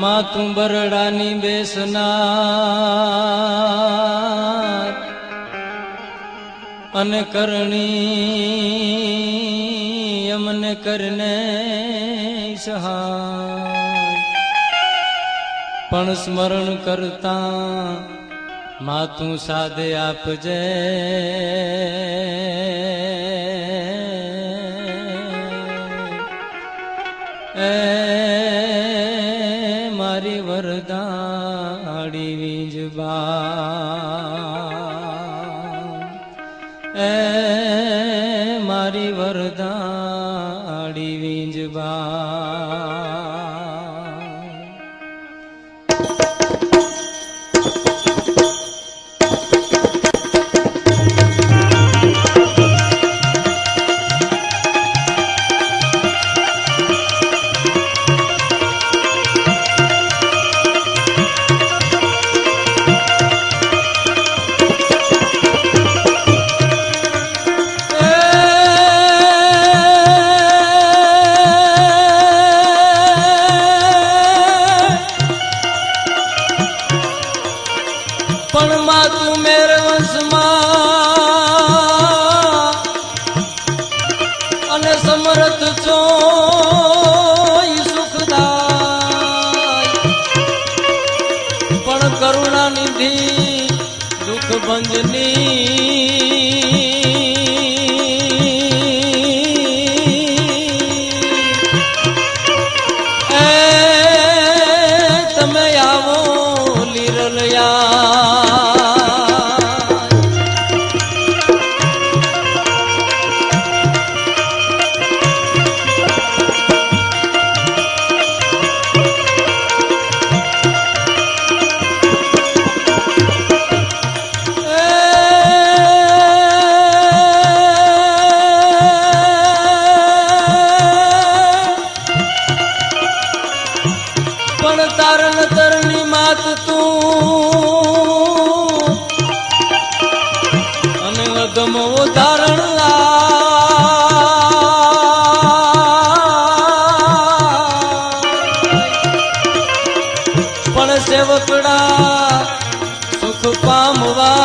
માતું બરડાની બેસનાર અને કરણી અમને કરને સહાય પણ સ્મરણ કરતા માતું સાધે આપજે એ મારી વરદાડી વીજબા એ મારી વરદાડી વીજબા પણ માતું મેર વંશમાં અને સમર્થ છો સુખદાય પણ કરુણા નિધિ દુઃખ ભંજની તમે આવો લીરલયા પણ તારણ તરની માત તું અને અગમ ઉદાહરણ પણ સેવકડા સુખ પામવા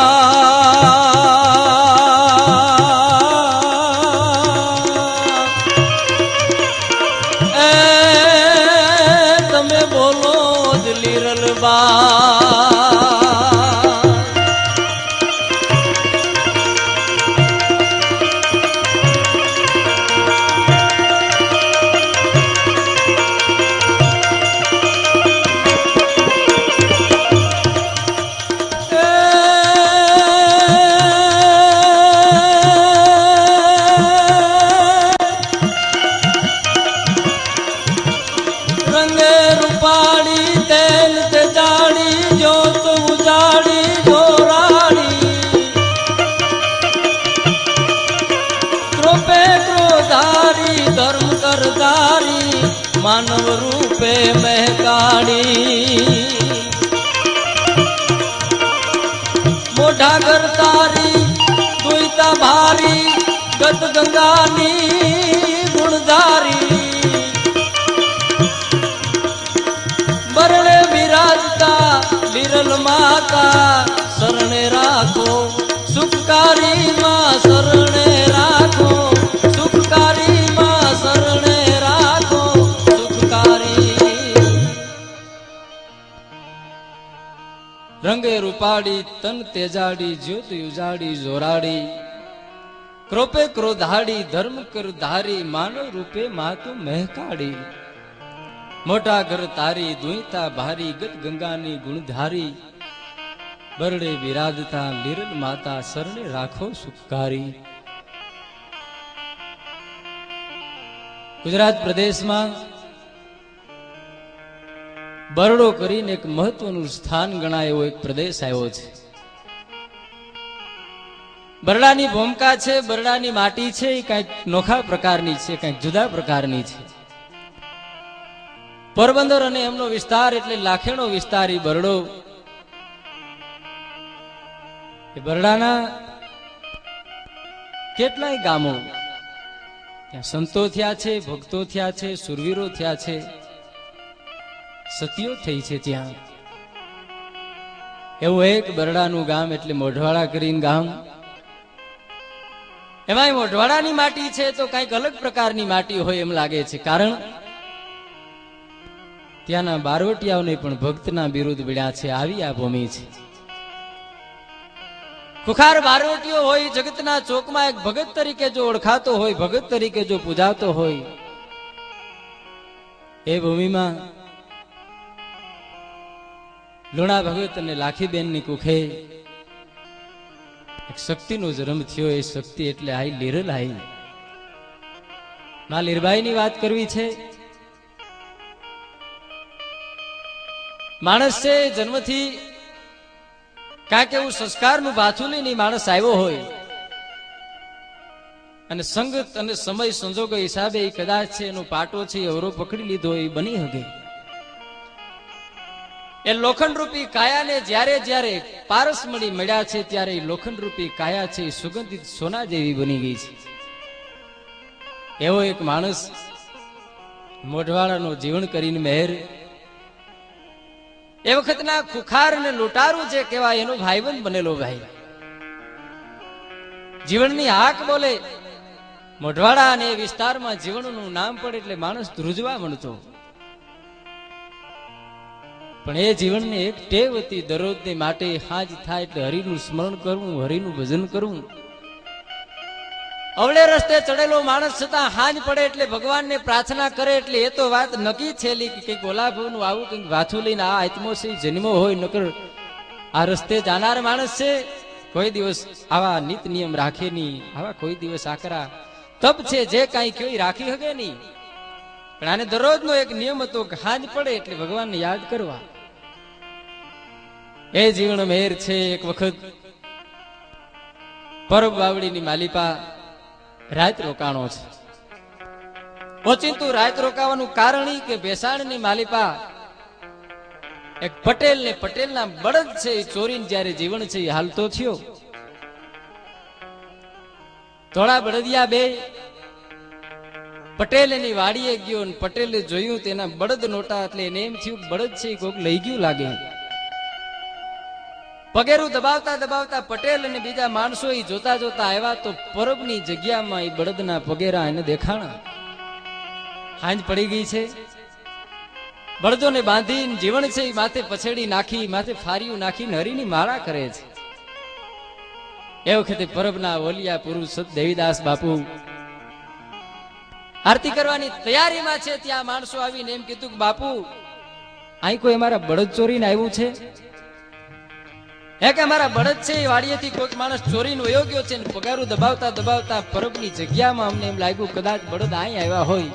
તમે બોલો જ લીરલબા રંગે રૂપાડી તેલ તે જાડી જોત ઉજાડી જોરાડી કૃપે ક્રોધારી ધર્મ કરધારી માનવ રૂપે મહેકાડી મોઢા કરતારી દુઈતા ભારી ગત ગંગાની ગુણધારી બરણે બિરાજતા લીરલ માતા શરણે રાખો સુખકારી માં શરણે રાખો સુખકારી માં શરણે રાખો સુખકારી રંગે રૂપાડી તન તેજાડી જ્યોત ઉજાડી જોરાડી કૃપે ક્રોધાડી ધર્મ કર ધારી માનવ રૂપે માતું મહેકાડી મોટા ઘર તારી દુઈતા ભારી ગત ગંગાની ગુણધારી બરડે બિરાજતા લીરલ માતા શરણે રાખો સુખકારી ગુજરાત પ્રદેશમાં બરડો કરીને એક મહત્વનું સ્થાન ગણાય એવો એક પ્રદેશ આવ્યો છે. બરડાની ભૂમિકા છે, બરડાની માટી છે, એ કંઈક નોખા પ્રકારની છે, કંઈક જુદા પ્રકારની છે. પોરબંદર અને એમનો વિસ્તાર એટલે લાખેણો વિસ્તાર એ બરડો. એ બરડાના કેટલાય ગામો ત્યાં સંતો થયા છે, ભક્તો થયા છે, સુરવીરો થયા છે, સતીઓ થઈ છે ત્યાં. એવું એક બરડાનું ગામ એટલે મોઢવાડા કરીને ગામ. એમાં મોઢવાડાની માટી છે તો કઈક અલગ પ્રકારની માટી હોય એમ લાગે છે. કારણ ત્યાંના બારવટિયાઓને પણ ભક્તના બિરુદ મળ્યા છે. આવી આ ભૂમિ છે. ખુખાર બારવટીઓ હોય, જગતના ચોકમાં એક ભગત તરીકે જો ઓળખાતો હોય, ભગત તરીકે જો પૂજાતો હોય, એ ભૂમિમાં લુણા ભગત અને લાખીબેનની કુખે એક શક્તિનો જન્મ થયો. એ શક્તિ એટલે આઈ લીરલાઈ. માં લીરબાઈની વાત કરવી છે. માણસ છે જન્મથી કાંઈક એવું સંસ્કારનું ભાથું લઈને માણસ આવ્યો હોય અને સંગત અને સમય સંજોગો હિસાબે કદાચ છે એનો પાટો છે અવરો પકડી લીધો એ બની શકે. એ લોખંડ રૂપી કાયાને જ્યારે જ્યારે પારસ મળી મળ્યા છે ત્યારે લોખંડ રૂપી કાયા છે સુગંધિત સોના જેવી બની ગઈ છે. એવો એક માણસ મોઢવાડાનો જીવન કરીને મહેર. એ વખતના ખુખાર અને લૂંટારું જે કહેવાય એનો ભાઈબંધ બનેલો ભાઈ. જીવનની હાક બોલે મોઢવાડા અને એ વિસ્તારમાં જીવનનું નામ પડે એટલે માણસ ધ્રુજવા મળતો. પણ એ જીવનને એક ટેવ હતી. દરરોજની માટે હાજ થાય એટલે હરિનું સ્મરણ કરવું, હરિનું ભજન કરવું. અવળે રસ્તે ચડેલો માણસ છતાં હાજ પડે એટલે ભગવાનને પ્રાર્થના કરે. એટલે એ તો વાત નક્કી છેલી કે કંઈક ઓલાભાવનું આવું કંઈક વાથું લઈને આ આત્મો છે જન્મો હોય. નકર આ રસ્તે જાનાર માણસ છે કોઈ દિવસ આવા નીત નિયમ રાખે નહીં. આવા કોઈ દિવસ આકરા તપ છે જે કાંઈ કયો રાખી શકે નહીં. પણ આને દરરોજનો એક નિયમ હતો કે હાજ પડે એટલે ભગવાનને યાદ કરવા. એ જીવન મહેર છે. એક વખત પરબ વાવડીની માલિપા રાત રોકાણો છે. ઓચિંતું રાત રોકાવાનું કારણ ઈ કે ભેસાણની માલિપા એક પટેલ ને પટેલના બળદ છે એ ચોરીને જયારે જીવન છે એ હાલતો થયો. થોડા બળદિયા બે પટેલ એની વાડીએ ગયો અને પટેલે જોયું તેના બળદ નોટા. એટલે એને એમ થયું બળદ છે કોક લઈ ગયું લાગે. પગેરું દબાવતા દબાવતા પટેલ અને બીજા માણસો એ જોતા જોતા આવ્યા તો પરબની જગ્યામાં એ બળદના પગેરા એને દેખાણા. હાંજ પડી ગઈ છે. બળદોને બાંધીને જીવન છે એ માથે પછેડી નાખી, માથે ફારીયું નાખીને હરીની માળા કરે છે. એ વખતે પરબના ઓલિયા પુરુષ દેવીદાસ બાપુ આરતી કરવાની તૈયારીમાં છે. ત્યાં માણસો આવીને એમ કીધું કે બાપુ અહીં કોઈ અમારા બળદ ચોરીને આવ્યું છે? કે અમારા બળદ છે એ વાડીએથી કોઈક માણસ ચોરીને વયો ગયો છે. પગારું દબાવતા દબાવતા પરબની જગ્યામાં અમને એમ લાગ્યું કદાચ બળદ અહીં આવ્યા હોય.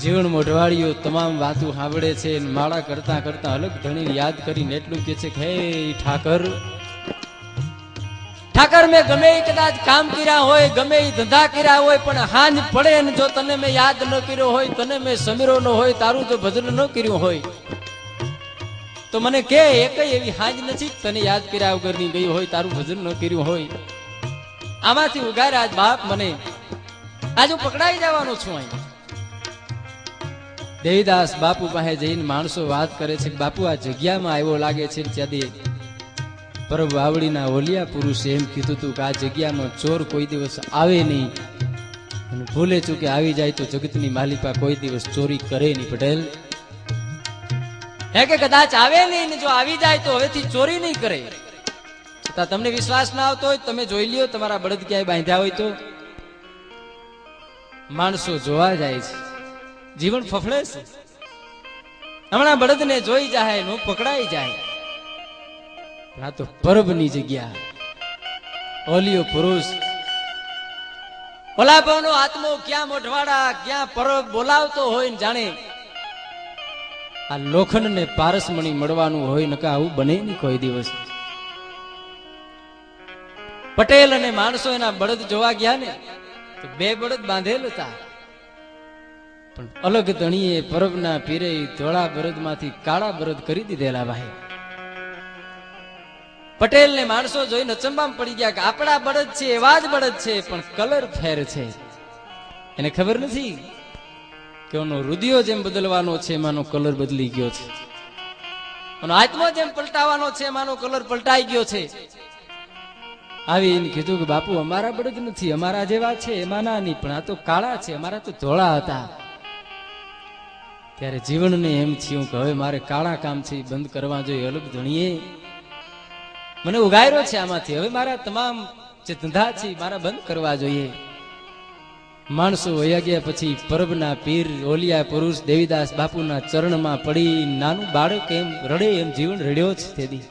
જીવન મોઢવાડીઓ તમામ વાતો સાંભળે છે. માળા કરતા કરતા અલગ ધણીને યાદ કરીને એટલું કે છે કે હે ઠાકર, ઠાકર મેં ગમે એ કદાચ કામ કર્યા હોય, ગમે એ ધંધા કર્યા હોય, પણ હાંજ પડે ને જો તને મેં યાદ ન કર્યો હોય, તને મેં સમીરો ન હોય, તારું જો ભજન ન કર્યું હોય તો મને કે એક એવી હાંજ નથી તને યાદ કર્યા વગરની ગઈ હોય, તારું ભજન ન કર્યું હોય. આમાંથી ઉગાર આજ બાપ મને આજ હું પકડાઈ જવાનો છું. અહીં દેવીદાસ બાપુ પાસે જઈને માણસો વાત કરે છે કે બાપુ આ જગ્યામાં આવ્યો લાગે છે. ત્યાંથી પરબ વાવડીના ઓલિયા પુરુષે એમ કીધું હતું કે આ જગ્યામાં ચોર કોઈ દિવસ આવે નહીં અને ભૂલે ચૂકે આવી જાય તો જગતની માલિપા કોઈ દિવસ ચોરી કરે નહીં. પટેલ હે કે કદાચ આવે નહીં ને જો આવી જાય તો હવેથી ચોરી નહીં કરે. છતાં તમને વિશ્વાસ ના આવતો હોય તમે જોઈ લ્યો તમારા બળદ ક્યાંય બાંધ્યા હોય તો. માણસો જોવા જાય છે. જીવન ફફડે છે. હમણાં બળદને જોઈ જાય નો પકડાઈ જાય. આ તો પરબની જગ્યા. ઓલિયો પુરુષ ઓલા ભાવનો આત્મો ક્યાં મોઢવાડા ક્યાં પરબ બોલાવતો હોય ને જાણે આ લોખંડ ને પારસમણી મળવાનું હોય. નકા આવું બને નહીં કોઈ દિવસ. પટેલ અને માણસો એના બળદ જોવા ગયા ને તો બે બળદ બાંધેલ હતા. પણ અલગ ધણીએ પરબના પીરે ધોળા બળદ માંથી કાળા બળદ કરી દીધેલા ભાઈ. પટેલ ને માણસો જોઈને અચંબામાં પડી ગયા કે આપણા બળદ છે એવા જ બળદ છે પણ કલર ફેર છે. એને ખબર નથી કે એનો રુધિયો જેમ બદલવાનો છે એમાંનો કલર બદલી ગયો છે, એનો આત્મા જેમ પલટાવાનો છે એમાંનો કલર પલટાઈ ગયો છે. આવી એને કીધું કે બાપુ અમારા બળદ નથી, અમારા જેવા છે એમાંના નહીં, પણ આ તો કાળા છે, અમારા તો ધોળા હતા. ત્યારે જીવનને એમ થયું કે હવે મારે કાળા કામ છે એ બંધ કરવા જોઈએ. અલગ ધણીએ મને ઉગાર્યો છે આમાંથી, હવે મારા તમામ જે ધંધા છે મારા બંધ કરવા જોઈએ. માણસો વયા ગયા પછી પરબના પીર ઓલિયા પુરુષ દેવીદાસ બાપુના ચરણમાં પડી નાનું બાળક એમ રડે એમ જીવન રડ્યો છે. તેથી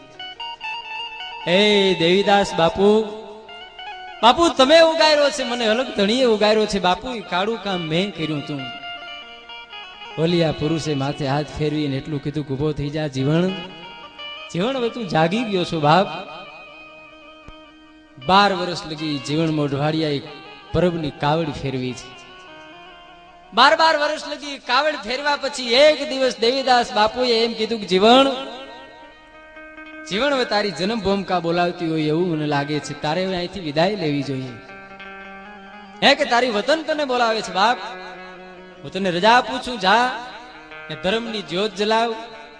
એ દેવીદાસ બાપુ, બાપુ તમે ઉગાર્યો છે મને, અલગ ધણીએ ઉગાર્યો છે બાપુ, એ કાળું કામ મેં કર્યું તું. ઓલિયા પુરુષે માથે હાથ ફેરવીને એટલું કીધું કે ઉભો થઈ જા જીવન, જીવન હવે તું જાગી ગયો છો બાપ. 12 વર્ષ લગી જીવન મોઢવાડિયા એક પરબની કાવડ ફેરવી છે. 12 વર્ષ લગી કાવડ ફેરવા પછી એક દિવસ દેવીદાસ બાપુએ એમ કીધું કે જીવન, જીવન હવે તારી જન્મ ભૂમિકા બોલાવતી હોય એવું મને લાગે છે, તારે હવે અહીંથી વિદાય લેવી જોઈએ. હે કે તારી વતન તને બોલાવે છે બાપ, હું તને રજા આપું છું, જા ને ધર્મની જ્યોત જલાવ,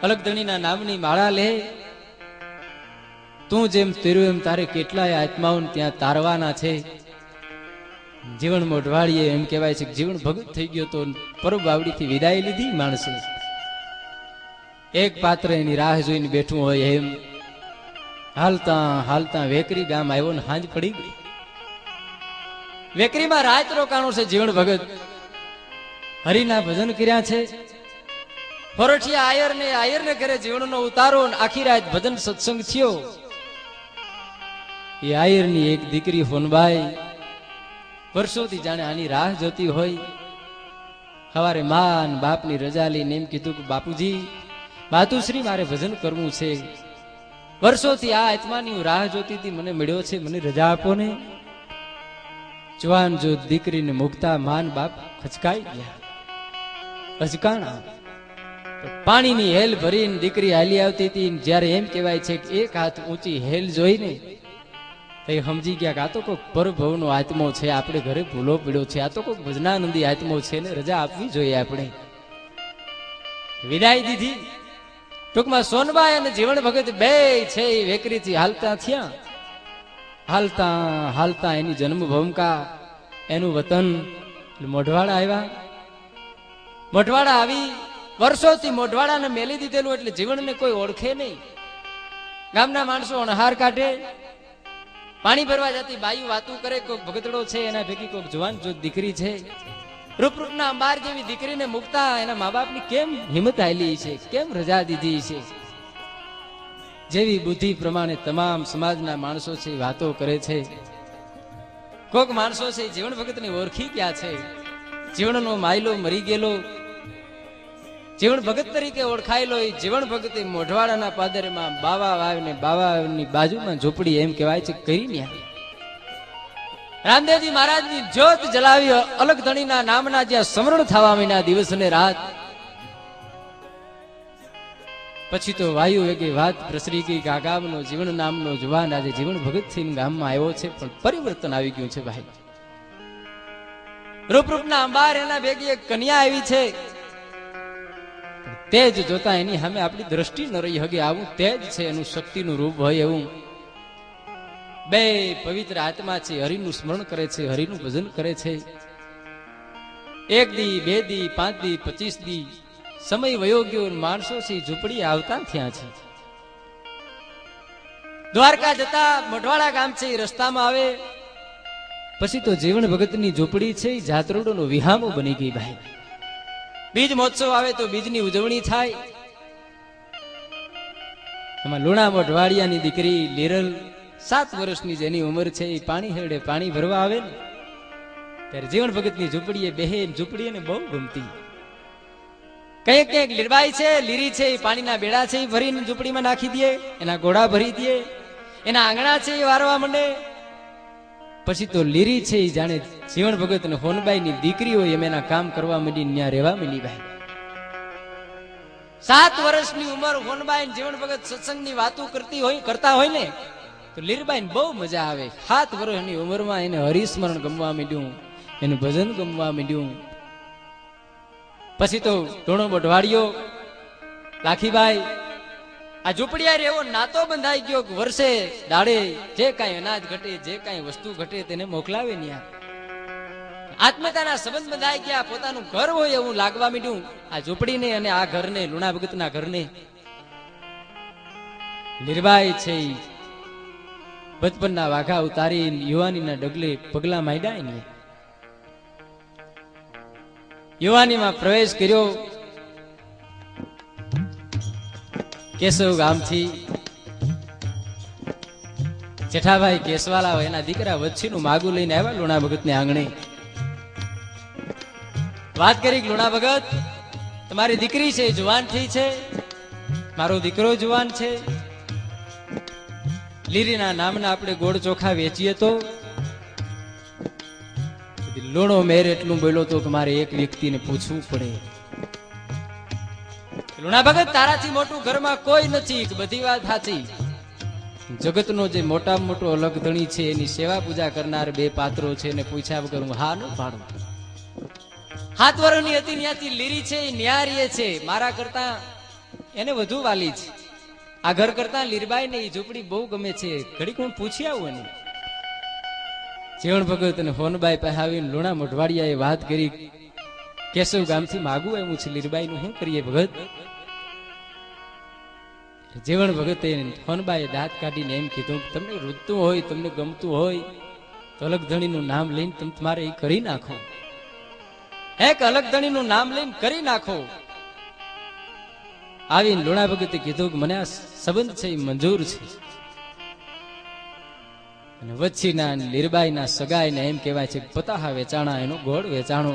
અલગધણીના નામની માળા લે. તું જેમ તેરું એમ તારે કેટલાય આત્માઓને ત્યાં તારવાના છે. જીવન મોઢવાડીએ એમ કહેવાય છે કે જીવન ભગત થઈ ગયો તો પરબ બાવડીથી વિદાય લીધી માણસે. એક પાત્ર એની રાહ જોઈને બેઠું હોય એમ હાલતા હાલતા વેકરી ગામ આવ્યો ને હાંજ પડી ગઈ. વેકરીમાં રાત રોકાણો છે જીવન ભગત, હરિના ભજન કર્યા છે. ફોરઠિયા આયરને ઘરે જીવનનો ઉતારો, આખી રાત ભજન સત્સંગ થયો. એ આયરની એક દીકરી ફોનબાઈ વર્ષોથી જાણે આની રાહ જોતી હોય. સવારે માન બાપની રજા લઈને એમ કીધું કે બાપુજી, માતુશ્રી મારે ભજન કરવું છે, વર્ષોથી આ આત્માની હું રાહ જોતી હતી, મને મળ્યો છે, મને રજા આપો ને. જવાન જો દીકરીને મુકતા માન બાપ ખચકાઈ ગયા, અચકાણા. પાણીની હેલ ભરીને દીકરી હાલી આવતી હતી. જયારે એમ કહેવાય છે કે એક હાથ ઊંચી હેલ જોઈને તો સમજી ગયા કે આ તો કોઈક પરભવનો આત્મો છે, આપણે ઘરે ભૂલો પડ્યો છે, આ તો કોઈક ભજનાનંદી આત્મો છે ને રજા આપવી જોઈએ આપણે. વિદાય દીધી. ટૂંકમાં સોનબાઈ અને જીવન ભગત બે છે એ વેકરીથી હાલતા થયા. હાલતા હાલતા એની જન્મભૂમિકા, એનું વતન મોઢવાડા આવ્યા. મોઢવાડા આવી વર્ષોથી મોઢવાડાને મેલી દીધેલું એટલે જીવનને કોઈ ઓળખે નહીં. ગામના માણસો અણહાર કાઢે. પાણી ભરવા જતી બાયું વાતું કરે, કોઈક ભગતડો છે એના ભેગી કોઈક જવાન જો દીકરી છે. રૂપરૂપના અંબાર જેવી દીકરીને મુકતા એના મા બાપની કેમ હિંમત આલી છે, કેમ રજા દીધી છે. જેવી બુદ્ધિ પ્રમાણે તમામ સમાજના માણસો છે વાતો કરે છે. કોક માણસો છે જીવન ભગતને ઓળખી ગયા છે. જીવનનો માયલો મરી ગયેલો જીવન ભગત તરીકે ઓળખાયેલો એ જીવન ભગત મોઢવાડાના પાદરમાં બાવા વાવને બાવાની બાજુમાં ઝૂંપડી એમ કહેવાય છે કરી. રામદેવજી મહારાજની જ્યોત જલાવી અલગ ધણીના નામના જ્યાં સમરણ થવા મહિના દિવસ ને રાત. પછી તો વાયુ વેગે વાત પ્રસરી ગઈ કે આ ગામનો જીવન નામનો જુવાન આજે જીવન ભગત થઈને ગામમાં આવ્યો છે, પણ પરિવર્તન આવી ગયું છે ભાઈ. રૂપરૂપના અંબાર એના ભેગી એક કન્યા આવી છે. તેજ જોતા એની સામે આપણી દ્રષ્ટિ ન રહી હગે, આવું તેજ છે, એનું શક્તિનું રૂપ હોય એવું. બે પવિત્ર આત્મા છે, હરિનું સ્મરણ કરે છે, હરિનું ભજન કરે છે. 1 દી 2 દી 5 દી 25 દી સમય વયો ગયો. માણસો છે ઝૂંપડી આવતા થયા છે. દ્વારકા જતા મોઢવાડા ગામ છે રસ્તામાં આવે પછી તો જીવન ભગતની ઝૂંપડી છે જાત્રોડોનો વિહામો બની ગઈ ભાઈ. બીજ મહોત્સવ આવે તો બીજની ઉજવણી થાય. એમાં લુણા મોઢવાડિયાની દીકરી લીરલ 7 વર્ષની જેની ઉંમર છે એ પાણી હેડે પાણી ભરવા આવે ને ત્યારે જીવન ભગતની ઝૂંપડીએ બેહે. ઝૂંપડી એને બહુ ગમતી. કઈક કઈક લીરબાઈ છે, લીરી છે, એ પાણીના બેડા છે એ ભરીને ઝૂંપડીમાં નાખી દે, એના ઘોડા ભરી દે, એના આંગણા છે એ વારવા માંડે. પછી તો લીરી છે એ જાણે જીવન ભગત ને હોનબાઈ ની દીકરી હોય એમ એના કામ કરવા માંડી, ત્યાં રહેવા માંડી ભાઈ. 7 વર્ષની ઉંમર હોનબાઈ જીવન ભગત સત્સંગની વાતો કરતા હોય ને તો લીરબાઈ બહુ મજા આવે. 7 વર્ષની ઉંમરમાં એને હરિસ્મરણ ગમવા માંડ્યું, એને ભજન ગમવા માંડ્યું. પછી તો ધૂણો મોઢવાડિયો લાખીભાઈ આ ઝૂંપડિયા એવો નાતો બંધાઈ ગયો કે વર્ષે દાડે જે કાંઈ અનાજ ઘટે જે કાંઈ વસ્તુ ઘટે તેને મોકલાવે ન્યા. આત્મીયતાના સંબંધ બંધાઈ ગયા, પોતાનું ઘર હોય એવું લાગવા માંડ્યું આ ઝૂંપડીને અને આ ઘરને, લુણા ભગતના ઘરને. લીરબાઈ છે બચપનના વાઘા ઉતારી યુવાનીના ડગલે પગલા માંડ્યા ને યુવાનીમાં પ્રવેશ કર્યો. કેશવ ગામથી જેઠાભાઈ કેશવાલા એના દીકરા વચ્ચીનું માગું લઈને આવ્યા લુણા ભગતને આંગણે. વાત કરી લુણા ભગત તમારી દીકરી છે જુવાન થઈ છે, મારો દીકરો જુવાન છે, લીરીના નામના આપણે ગોળ ચોખા વેચીએ તો. લુણો મેર એટલું બોલ્યો તો કે મારે એક વ્યક્તિને પૂછવું પડે. લુણા ભગત તારાથી મોટું ઘરમાં કોઈ નથી, બધી વાત સાચી. જગતનો જે મોટામાં મોટો અલગ ધણી છે એની સેવા પૂજા કરનાર બે પાત્રો છે એને પૂછ્યા વગર હું હા ન પાડું. 7 વર્ષની હતી ત્યાંથી લીરી છે ન્યારીએ છે, મારા કરતા એને વધુ વાલી છે. આ ઘર કરતા લીરબાઈ ને એ ઝૂંપડી બહુ ગમે છે, ઘડીક હું પૂછી આવું એને. જીવણ ભગત અને હોનબાઈ પાસે આવીને લુણા મોઢવાડિયાએ વાત કરી કેશવ ગામથી માગું એવું છે લીરબાઈ નું શું કરીએ ભગત? જીવણ ભગતે હોનબાઈએ દાંત કાઢીને એમ કીધું તમને રૂચતું હોય, તમને ગમતું હોય તો અલગ ધણીનું નામ લઈને તમે તમારે એ કરી નાખો. એક અલગ ધણીનું નામ લઈને કરી નાખો. આવીને લુણા ભગતે કીધું કે મને આ સંબંધ છે એ મંજૂર છે. અને વચ્ચીના લીરબાઈના સગાઈને એમ કહેવાય છે પતાહા વેચાણા, એનો ગોળ વેચાણો.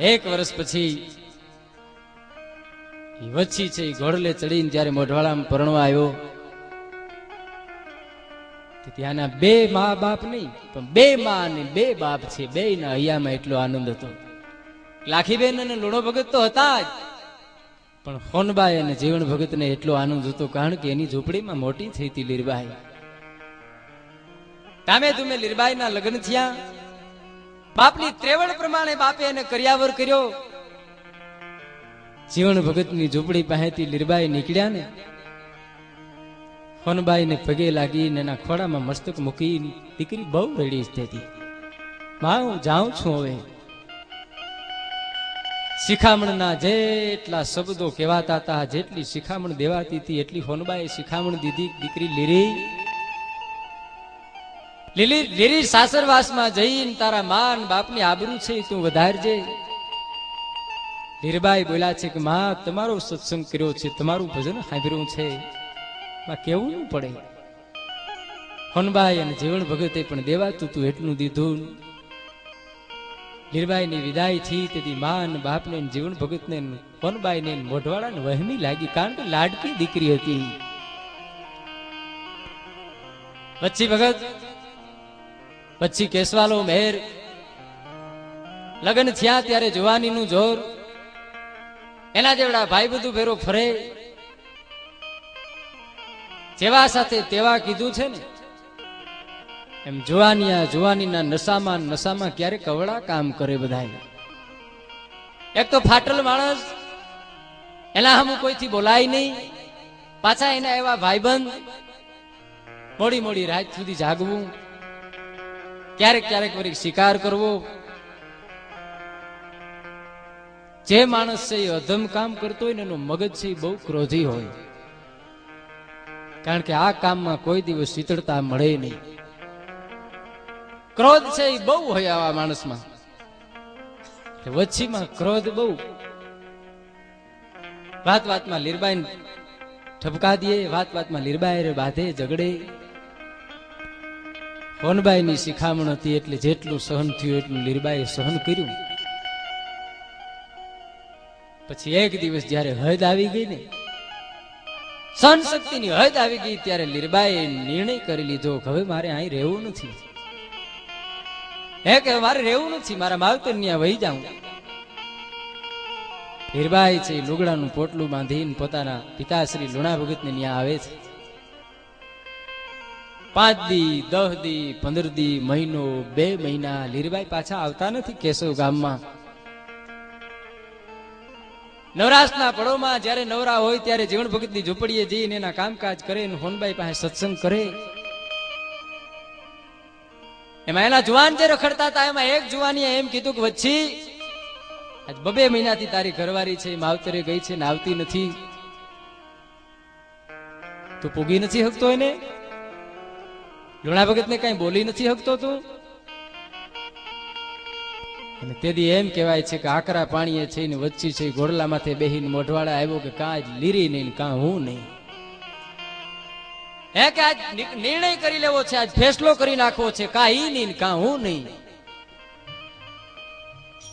1 વર્ષ પછી વચ્ચી છે એ ઘોડલે ચડીને જયારે મોઢવાડામાં પરણવા આવ્યો ત્યાંના 2 મા બાપ નહીં પણ 2 મા અને 2 બાપ છે, 2 ના હૈયામાં એટલો આનંદ હતો. લાખીબેન અને લુણો ભગત તો હતા જ, પણ હોનબાઈ અને જીવણ ભગત ને એટલો આનંદ હતો કારણ કે એની ઝૂંપડીમાં મોટી થઈ હતી લીરબાઈ. તામે તુમે લીરબાઈ ના લગ્ન થયા. બાપની ત્રેવડ પ્રમાણે બાપે એને કર્યાવર કર્યો. જીવણ ભગતની ઝૂંપડી પાસેથી લીરબાઈ નીકળ્યા ને હોનબાઈ ને પગે લાગીને એના ખોડામાં મસ્તક મૂકી દીકરી બહુ રડી હતી. માં હું જાઉં છું હવે. શિખામણના જેટલા શબ્દો કહેવાતા હતા, જેટલી શિખામણ દેવાતી હતી એટલી હોનબાએ શિખામણ દીધી. દીકરી લીરી સાસરવાસમાં જઈને તારા માન બાપની આબરૂ છે તું વધારજે. લીરબાઈ બોલ્યા છે કે માં તમારો સત્સંગ કર્યો છે, તમારું ભજન સાંભળ્યું છે, માં કેવું ન પડે. હોનબાઈ અને જીવણ ભગતે પણ દેવાતું તું એટલું દીધું. લીરબાઈ ની વિદાય થી તેથી માં અને બાપ ને જીવણ ભગત ને હોનબાઈ ને મોઢવાડા ને વહેમી લાગી કારણ કે લાડકી દીકરી હતી. વચ્ચી ભગત પછી કેશવાલો મહેર લગ્ન થયા ત્યારે જવાની નું જોર, એના જેવડા ભાઈ બધું ભેરો ફરે. જેવા સાથે તેવા કીધું છે ને એમ જુવાનીના નશામાં ક્યારે કવડા કામ કરે બધા. એક તો ફાટલ માણસ, એના હમ કોઈથી બોલાય નહીં. પાછા એના એવા ભાઈબંધ, મોડી રાત સુધી જાગવું, ક્યારેક વળી શિકાર કરવો. જે માણસ છે એ અધમ કામ કરતો હોય ને એનું મગજ છે એ બહુ ક્રોધી હોય, કારણ કે આ કામમાં કોઈ દિવસ શીતળતા મળે નહીં. ક્રોધ છે એ બહુ હોય આવા માણસમાં. વચ્ચીમાં ક્રોધ બહુ. વાતમાં લીરબાઈ ઠપકા દે, વાતમાં લીરબાઈ બાંધે, ઝઘડે. હોનબાઈ ની શિખામણ હતી એટલે જેટલું સહન થયું એટલું લીરબાઈએ સહન કર્યું. પછી એક દિવસ જયારે હદ આવી ગઈ ને, સહન શક્તિની હદ આવી ગઈ, ત્યારે લીરબાઈએ નિર્ણય કરી લીધો કે હવે મારે અહીં રહેવું નથી. કે મારે રહેવું નથી, મારા માવતર ત્યાં વહી જાઉં. લીરબાઈ છે લુગડાનું પોટલું બાંધીને પોતાના પિતાશ્રી લુણા ભગત ને ત્યાં આવે છે. 5 દી 10 દી 15 દી મહિનો 2 મહિના લીરબાઈ પાછા આવતા નથી કેશવ ગામમાં. નવરાશના પળોમાં જયારે નવરા હોય ત્યારે જીવણ ભગતની ઝૂંપડીએ જઈને એના કામકાજ કરે, હોનબાઈ પાસે સત્સંગ કરે. એમાં એના જુવાન જે રખડતા હતા એમાં એક જુવાનીએ એમ કીધું કે વચ્ચી આજ 2 મહિનાથી તારી ઘરવાળી છે માવતરે ગઈ છે ને આવતી નથી, તું પૂગી નથી શકતો એને? લુણા ભગત ને કઈ બોલી નથી શકતો તું? અને તેથી એમ કહેવાય છે કે આકરા પાણીએ છે ને વચ્ચી છે ઘોડલા માથે બેહીને મોઢવાડા આવ્યો કે કાં લીરી નહીં કાં હું નહીં. હે કે આજ નિર્ણય કરી લેવો છે, આજ ફેસલો કરી નાખવો છે, કાં ઈ નહીં કાં હું નહીં.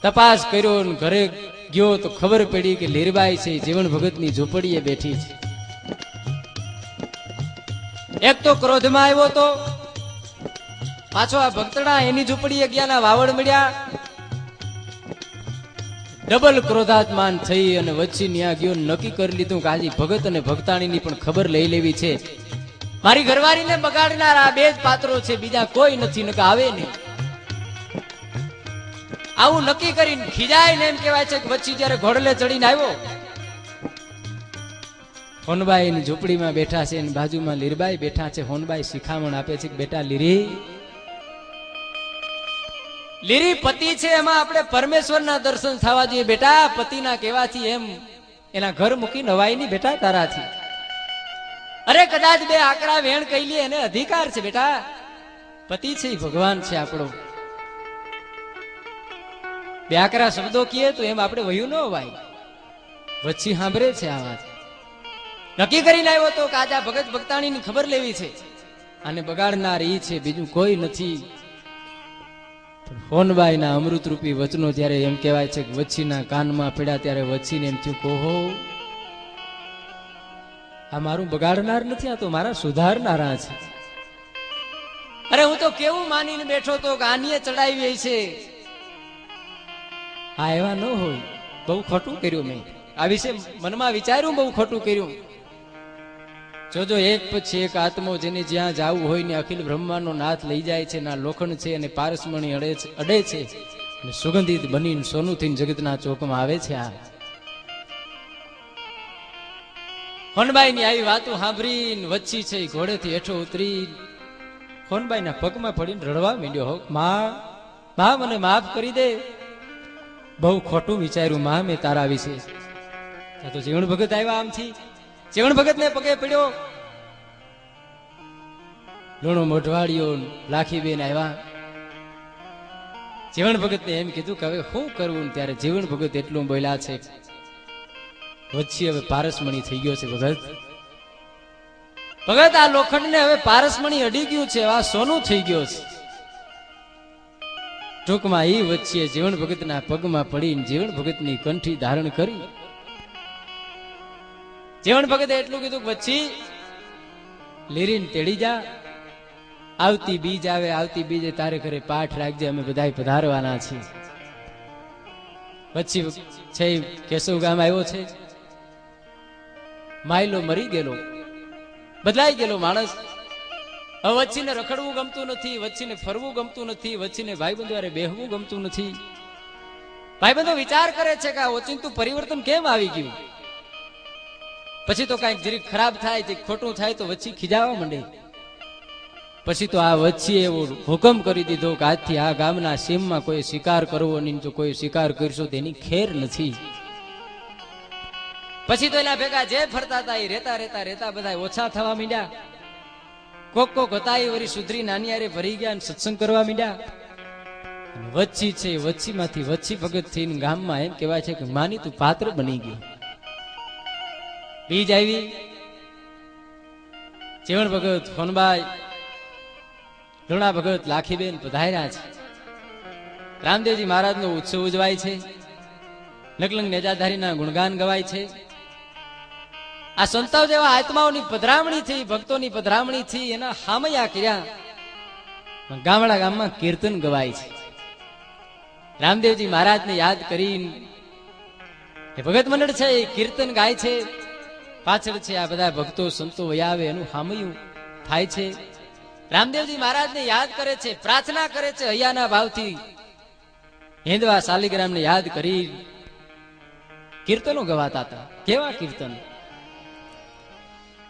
તપાસ કર્યો ને ઘરે ગયો તો ખબર પડી કે લીરબાઈ છે જીવણ ભગતની ઝૂંપડીએ બેઠી છે. એક તો ક્રોધમાં આવ્યો તો પાછો આ ભક્તડા એની ઝૂંપડીએ ગયા ના વાવડ મળ્યા. ડબલ ક્રોધાત્માન થઈ અને વચ્ચે ન્યા ગયો, નક્કી કરી લીધું કે આજે ભગત અને ભક્તાણીની પણ ખબર લઈ લેવી છે. મારી ઘરવાળીને બગાડનાર આ 2 જ પાત્રો છે, બીજા કોઈ નથી, નકા આવે નહીં. આવું નક્કી કરીને ખીજાઈને એમ કહેવાય છે કે વચ્ચે જયારે ઘોડલે ચડીને આવ્યો, હોનબાઈ ની ઝૂંપડીમાં બેઠા છે અને બાજુમાં લીરબાઈ બેઠા છે. હોનબાઈ શિખામણ આપે છે કે બેટા લીરી, લીરી પતિ છે એમાં આપણે પરમેશ્વરના દર્શન થવા જોઈએ બેટા. પતિના કહેવાથી એમ એના ઘર મૂકી નવાઈ ની બેટા તારાથી. અરે કદાચ 2 આકરા વેણ કહી લે એને અધિકાર છે બેટા. પતિ છે ભગવાન છે આપણો. 2 આકરા શબ્દો કીએ તો એમ આપણે વયું ન હોવાય. વચ્ચી સાંભળે છે આ વાત. નક્કી કરીને આવ્યો તો કે આજે આ ભગત ભક્તાણીની ખબર લેવી છે અને બગાડનાર ઈ છે, બીજું કોઈ નથી. હોનબાઈ ના અમૃત રૂપી વચનો ત્યારે એમ કહેવાય છે કે વચ્ચીના કાનમાં પડ્યા ત્યારે વચ્ચીને એમ થયું કોહો આ મારું બગાડનાર નથી, આ તો મારા સુધારનારા છે. અરે હું તો કેવું માનીને બેઠો તો કે આનીએ ચડાવી છે. આ એવા ન હોય, બહુ ખોટું કર્યું મેં. આ વિશે મનમાં વિચાર્યું, બહુ ખોટું કર્યું. જોજો એક પછી એક આત્મો જેને જ્યાં જવું હોય ને અખિલ બ્રહ્માંડનો નાથ લઈ જાય છે. ના લોખંડ છે અને પારસમણી અડે છે અને સુગંધિત બનીને સોનું થઈને જગતના ચોકમાં આવે છે. આ હોનબાઈ ની આવી વાતો સાંભળીને વચ્ચી છે ઘોડેથી હેઠો ઉતરી હોનબાઈ ના પગમાં પડીને રડવા માંડ્યો. હો માં મને માફ કરી દે, બહુ ખોટું વિચાર્યું માં મેં તારા વિશે. તો જીવણ ભગત આવ્યા આમથી, જીવણ ભગત ને પગે પડ્યો. લુણો મોઢવાડિયો લાખીબેન આવ્યા. જીવણ ભગત ને એમ કીધું કે હવે શું કરવું? ત્યારે જીવણ ભગત એટલું બોલ્યા છે વચ્ચે હવે પારસમણી થઈ ગયો છે. ભગત આ લોખંડ ને હવે પારસમણી અડી ગયું છે, આ સોનું થઈ ગયો છે. ટૂંકમાં એ વચ્ચે જીવણ ભગત ના પગમાં પડીને જીવણ ભગત ની કંઠી ધારણ કરી. જીવણ ભગતે એટલું કીધું કે વચ્ચી લીરીને તેડી જા, આવતી બીજ આવે આવતી બીજે તારે ઘરે પાઠ રાખજે, અમે બધા પધારવાના છીએ. વચ્ચી છે કેશવ ગામ આવ્યો છે. માયલો મરી ગયેલો, બદલાઈ ગયેલો માણસ. હવે વચ્ચીને રખડવું ગમતું નથી, વચ્ચીને ફરવું ગમતું નથી, વચ્ચીને ભાઈબંધો હારે બેહવું ગમતું નથી. ભાઈબંધો વિચાર કરે છે કે આ ઓચિંતું પરિવર્તન કેમ આવી ગયું. પછી તો કઈક જરીક ખરાબ થાય, જે ખોટું થાય તો વચ્ચી ખીજાવા માંડે. પછી તો આ વચ્ચે એવો હુકમ કરી દીધો કે આજથી આ ગામના સીમમાં કોઈ શિકાર કરવો નહીં, જો કોઈ શિકાર કરશો તેની ખેર નથી. પછી તો એના ભેગા જે ફરતા હતા એ રેતા રેતા રેતા બધા ઓછા થવા માંડ્યા. કોક હતા એ વળી સુધરી નાની હારે ભરી ગયા અને સત્સંગ કરવા માંડ્યા. વચ્ચી છે વચ્ચીમાંથી વચ્ચી ભગત થઈને ગામમાં એમ કહેવાય છે કે માની તું પાત્ર બની ગઈ. બીજ આવી. જીવણ ભગત, હોનબાઈ, લુણા ભગત, લાખીબેન પધાર્યા છે. રામદેવજી મહારાજનો ઉત્સવ ઉજવાય છે. નકલંગ નેજાધારીના ગુણગાન ગવાય છે. આ સંતો જેવા આત્માઓની પધરામણી થઈ, ભક્તોની પધરામણી થઈ, એના હામયા કર્યા. ગામડા ગામમાં કીર્તન ગવાય છે. રામદેવજી મહારાજને યાદ કરીને ભગત મંડળ છે એ કીર્તન ગાય છે. પાછળ છે આ બધા ભક્તો સંતો વયા આવે એનું હામયું થાય છે. રામદેવજી મહારાજને યાદ કરે છે, પ્રાર્થના કરે છે હૈયાના ભાવથી. હિંદવા શાલિગ્રામને યાદ કરી કીર્તનો ગવાતા હતા. કેવા કીર્તન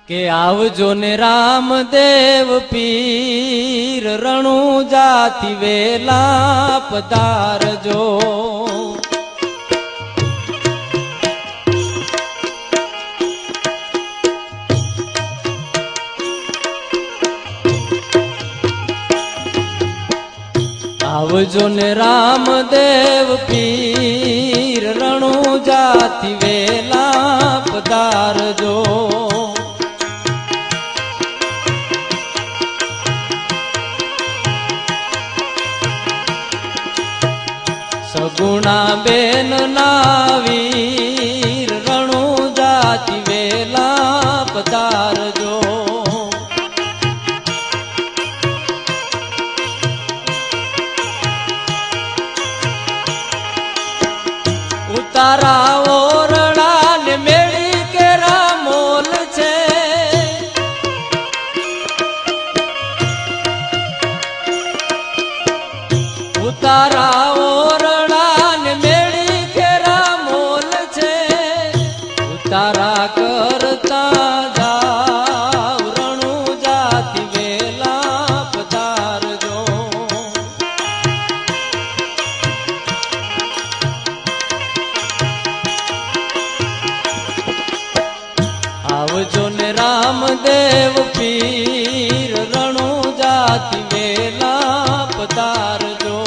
કે આવજો ને રામદેવ પીર રણુજાથી વેલા પધારજો. આવજો ને રામદેવ પીર રણુજાથી વેલા પધારજો. સગુણા બેન ના વીર રણુજાથી વેલા પધારજો. ઉતારા ઓરડા ને મેળી કેરા મોલ છે. ઉતારા ઓરડા ને મેળી કેરા મોલ છે. ઉતારા કરતા જાવ રણુજાથી વેલા પધારજો. આવજો ને રામદેવ પીર રણુજાથી વેલા પધારજો.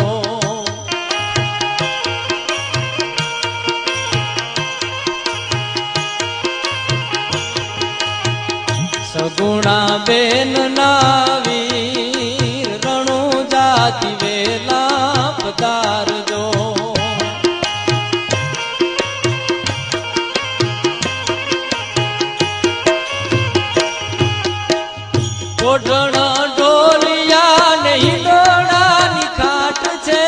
સગુણા બેન ના વીર રણુજાથી વેલા પધારજો. કોઢણા ઢોલિયા ને હિંડોળાની ખાટ છે.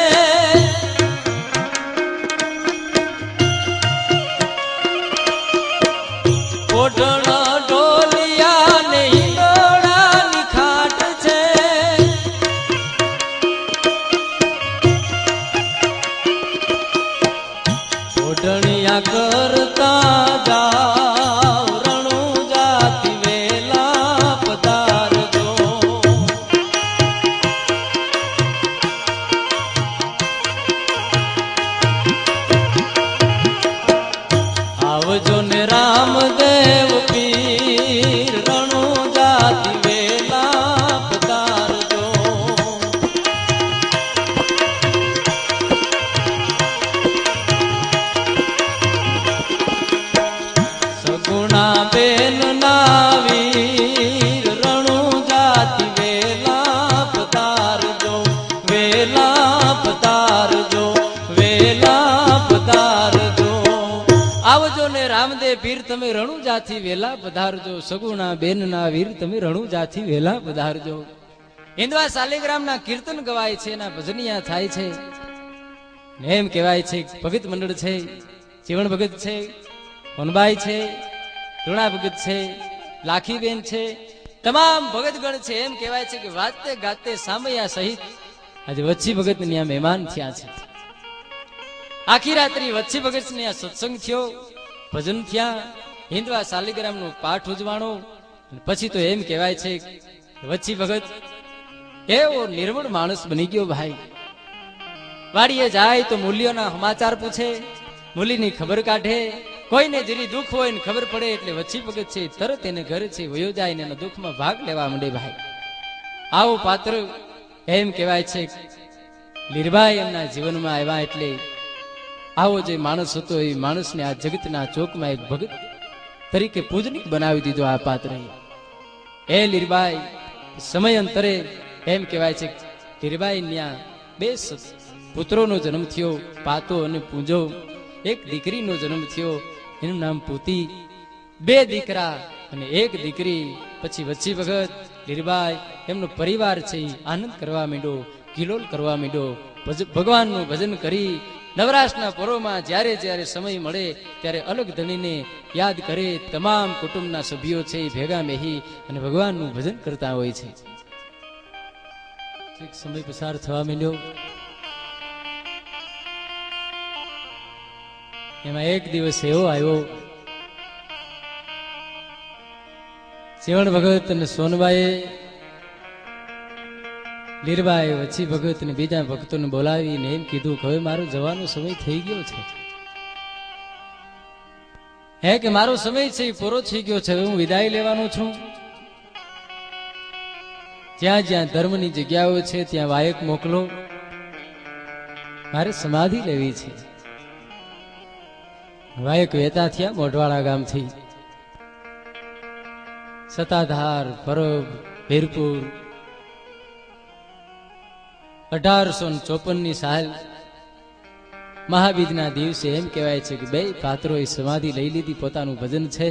કોઢણા ઢોલિયા ને હિંડોળાની ખાટ છે. કોઢણિયા કરતા જાવ રણુજાથી વેલા પધારજો. આવજો ને રામદેવ પીર રણુજાથી વેલા પધારજો. સગુણા બેન ના વીર રણુજાથી વેલા પધારજો. વેલા પધારજો. વેલા પધારજો. આવજો ને રામદેવ પીર તમે રણુજાથી વેલા પધારજો. સગુણા બેન ના વીર તમે રણુજાથી વેલા પધારજો. હિંદવા શાલિગ્રામના કીર્તન ગવાય છે, એના ભજનિયા થાય છે. એમ કહેવાય છે ભગત મંડળ છે, જીવણ ભગત છે, હોનબાઈ છે, ધૂણા ભગત છે, લાખીબેન છે, તમામ ભગત ગણ છે. એમ કહેવાય છે કે વાતે ગાતે સામૈયા સહિત આજે વચ્છી ભગત ત્યાં મહેમાન થયા છે. આખી રાત્રિ વચ્છી ભગત ને આ સત્સંગ થયો, ભજન થયા, હિંદવા શાલિગ્રામ નો પાઠ ઉજવાણો. પછી તો એમ કહેવાય છે વચ્છી ભગત એવો નિર્મળ માણસ બની ગયો ભાઈ. વાડીએ જાય તો મૂલ્યોના સમાચાર પૂછે, મૂલીની ખબર કાઢે. કોઈને જરી દુઃખ હોય ને ખબર પડે એટલે વચ્છી ભગત છે તરત એને ઘરે છે વયો જાય ને એના દુઃખમાં ભાગ લેવા માંડે ભાઈ. આવો પાત્ર એમ કહેવાય છે લીરભાઈ એમના જીવનમાં આવ્યા એટલે આવો જે માણસ હતો એ માણસને આ જગતના ચોકમાં એક ભગત તરીકે પૂજનીક બનાવી દીધો આ પાત્ર. એ લીરબાઈ સમયાંતરે એમ કહેવાય છે લીરબાઈ ત્યાં બે પુત્રોનો જન્મ થયો, પાતો અને પૂંજો. એક દીકરીનો જન્મ થયો, એનું નામ પૂતી. બે દીકરા અને એક દીકરી. પછી વચ્છી ભગત લીરબાઈ એમનો પરિવાર છે આનંદ કરવા માંડ્યો, કિલોલ કરવા માંડ્યો, ભગવાનનું ભજન કરી. નવરાશના પરોમાં જ્યારે જ્યારે સમય મળે ત્યારે અલગ ધણીને યાદ કરે. તમામ કુટુંબના સભ્યો છે ભેગા મેહી અને ભગવાનનું ભજન કરતા હોય છે. કંઈક સમય પસાર થવા માંડ્યો. એમાં એક દિવસ એવો આવ્યો, ચેવણ ભગત અને સોનબાએ લીરબાએ વચ્ચી ભગત અને બીજા ભક્તોને બોલાવીને એમ કીધું કે હવે મારો જવાનો સમય થઈ ગયો છે. હે કે મારો સમય છે એ પૂરો થઈ ગયો છે, હવે હું વિદાય લેવાનો છું. જ્યાં જ્યાં ધર્મની જગ્યાઓ છે ત્યાં વાયક મોકલો, મારે સમાધિ લેવી છે. વાયક વેતા થયા મોઢવાડા ગામથી. સતાધાર, પરબ, વીરપુર 1854 સાલ મહાબીજના દિવસે એમ કહેવાય છે કે બે પાત્રોએ સમાધિ લઈ લીધી. પોતાનું ભજન છે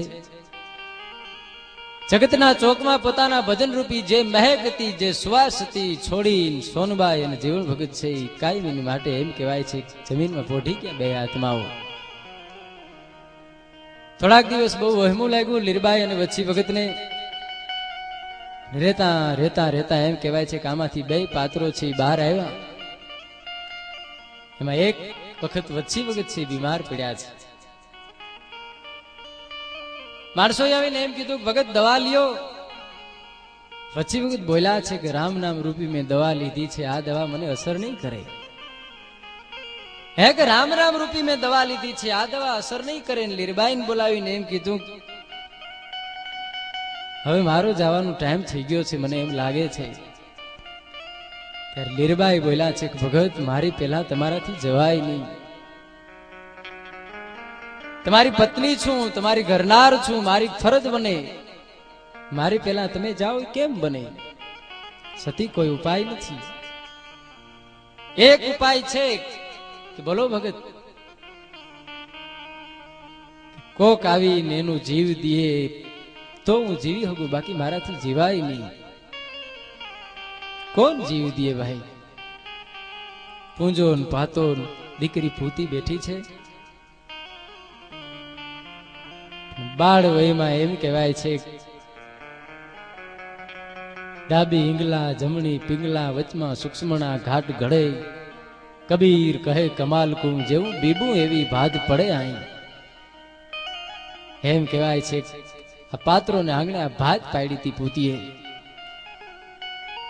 જગતના ચોકમાં પોતાના ભજન રૂપી જે મહેક હતી, જે સુવાસ હતી, છોડી સોનબાઈ અને જીવન ભગત છે એ કાયમી માટે એમ કહેવાય છે જમીનમાં પોઢી ગયા બે આત્માઓ. થોડાક દિવસ બહુ વહેમું લાગ્યું લીરબાઈ અને વચ્ચી ભગતને. રેતા રેતા રેતા એમ કહેવાય છે કે આમાંથી બે પાત્રો છે બહાર આવ્યા. એમાં એક વખત વચ્ચી ભગત છે બીમાર પડ્યા છે. માણસો આવીને એમ કીધું કે ભગત દવા લ્યો. વચ્ચી ભગત બોલ્યા છે કે રામ નામ રૂપી મેં દવા લીધી છે, આ દવા મને અસર નહીં કરે. હે કે રામ રામ રૂપી મેં દવા લીધી છે, આ દવા અસર નહીં કરે. લીરબાઈને બોલાવીને એમ કીધું હવે મારો જવાનો ટાઈમ થઈ ગયો છે, મને એમ લાગે છે. ત્યારે લીરબાઈ બોલ્યા છે કે ભગત મારી પહેલા તમારાથી જવાય નહીં. તમારી પત્ની છું, તમારી ઘરનાર છું, મારી ફરજ બને. મારી પહેલા તમે જાઓ કેમ બને? સતી કોઈ ઉપાય નથી. એક ઉપાય છે કે બોલો ભગત. કોક આવીને એનું જીવ દે તો હું જીવી શકું, બાકી મારાથી જીવાય નહીં. કોણ જીવ દે ભાઈ? પૂંજો ને પાતો દીકરી પૂતી બેઠી છે. બાળ વયમાં એમ કહેવાય છે ડાબી ઈંગલા જમણી પિંગલા વચમાં સૂક્ષ્મણા ઘાટ ઘડે. કબીર કહે કમાલ કું જેવું બીબું એવી ભાદ પડે આઈ. એમ કહેવાય છે આ પાત્રોને આંગણે આ ભાત પાડી હતી પૂતીએ.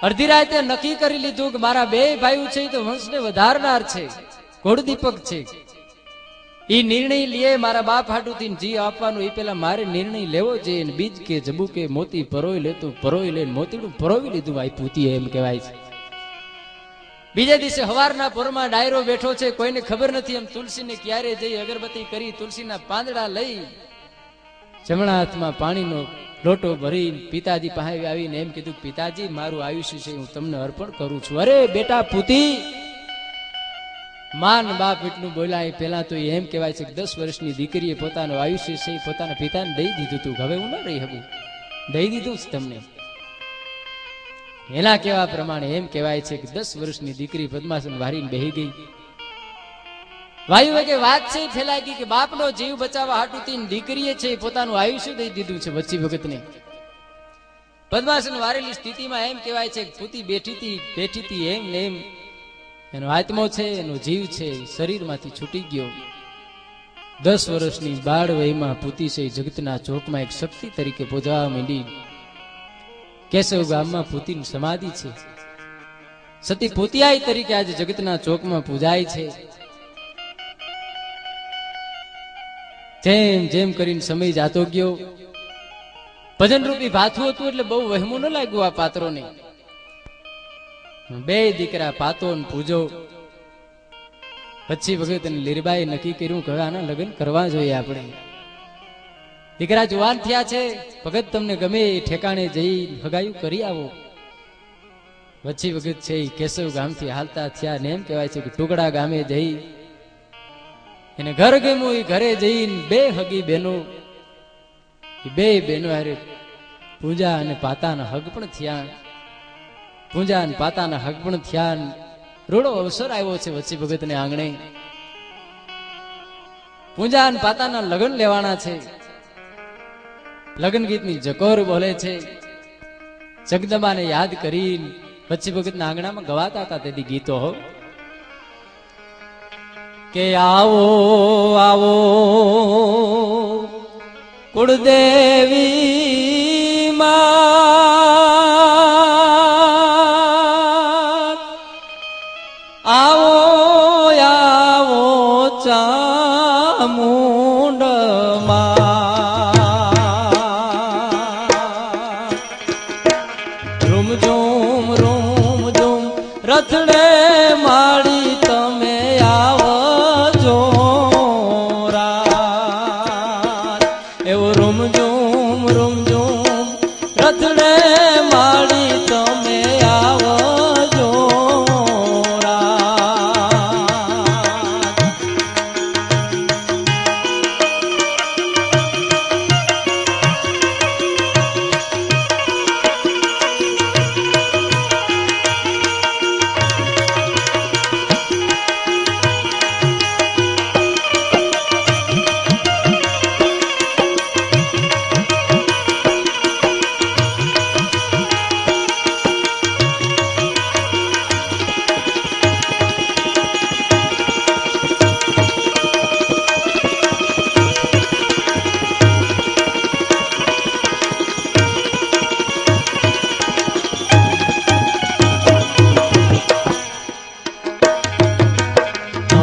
અડધી રાતે નક્કી કરી લીધું કે મારા બે ભાઈઓ છે તો વંશને વધારનાર છે, ઘોડદીપક છે. એ નિર્ણય લે મારા બાપ હાટુથી જી આપવાનું એ પેલા મારે નિર્ણય લેવો જોઈએ. બીજ કે જબુ કે મોતી પરોઈ લેતું પરોઈ લઈને મોતીડું પરોવી લીધું ભાઈ પૂતીએ એમ કહેવાય છે. બીજા દિવસે હવારના પોરમાં ડાયરો બેઠો છે, કોઈને ખબર નથી. એમ તુલસીને ક્યારે જઈ અગરબત્તી કરી તુલસીના પાંદડા લઈ જમણા હાથમાં પાણીનો લોટો ભરી પિતાજી પાસે આવીને એમ કીધું પિતાજી મારું આયુષ્ય છે હું તમને અર્પણ કરું છું. અરે બેટા પૂતી, માન બાપ એટલું બોલાય. પેલા તો એમ કહેવાય છે કે 10 વર્ષની દીકરીએ પોતાનું આયુષ્ય છે પોતાના પિતાને દઈ દીધું હતું. હવે હું ન રહી શકું, દઈ દીધું જ તમને. એના કહેવા પ્રમાણે એમ કહેવાય છે કે 10 વર્ષની દીકરી પદ્માસન વારીને બેહી ગઈ. વાયુ કે વાત છે ફેલાઈ ગઈ કે બાપનો જીવ બચાવવા હાટુથી દીકરીએ છે પોતાનું આયુષ્ય દઈ દીધું છે વચ્ચી ભગતને. પદ્માસન વારેલી સ્થિતિમાં એમ કહેવાય છે કે પૂતી બેઠી હતી એમ ને એમ એનો આત્મો છે, એનો જીવ છે શરીરમાંથી છૂટી ગયો. 10 વર્ષની બાળ વયમાં પૂતી છે જગતના ચોકમાં એક શક્તિ તરીકે પૂજાવા માંડી. કેશવ ગામમાં પૂતીની સમાધિ છે. સતી પૂતિયાઈ તરીકે આજે જગતના ચોકમાં પૂજાય છે. જેમ જેમ કરીને સમય જાતો ગયો, ભજન રૂપી ભાથું હતું એટલે બહુ વહેમું ન લાગ્યું આ પાત્રોને. બે દીકરા પાતો ને પૂજો. પછી ભગત અને લીરબાઈ નક્કી કર્યું કે આના લગ્ન કરવા જોઈએ આપણે. દીકરા જુવાન થયા છે, ભગત તમને ગમે એ ઠેકાણે જઈ હગાયું કરી આવો. વચ્ચી ભગત છે કેશવ ગામથી હાલતા થયા ને એમ કહેવાય છે કે ટુકડા ગામે જઈ એને ઘર ગમ્યું. એ ઘરે જઈને બે હગી બહેનો, બે બહેનો હારે પૂજા અને પાતાના હગ પણ થયા. પૂજા અને પાતાના હગ પણ થયા. રૂડો અવસર આવ્યો છે વચ્ચી ભગતને આંગણે. પૂજા અને પાતાના લગ્ન લેવાના છે. લગ્ન ગીતની જકોર બોલે છે. જગદંબાને યાદ કરી વચ્ચી ભગતના આંગણામાં ગવાતા હતા તેથી ગીતો હો કે આવો આવો કુળદેવી માં આવો આવો ચામુંડ માં રૂમઝૂમ રૂમઝૂમ રથડે માડી તમે આવજો રાત એવો રૂમઝૂમ રૂમઝૂમ રથડે માડી તમે આવજો રાત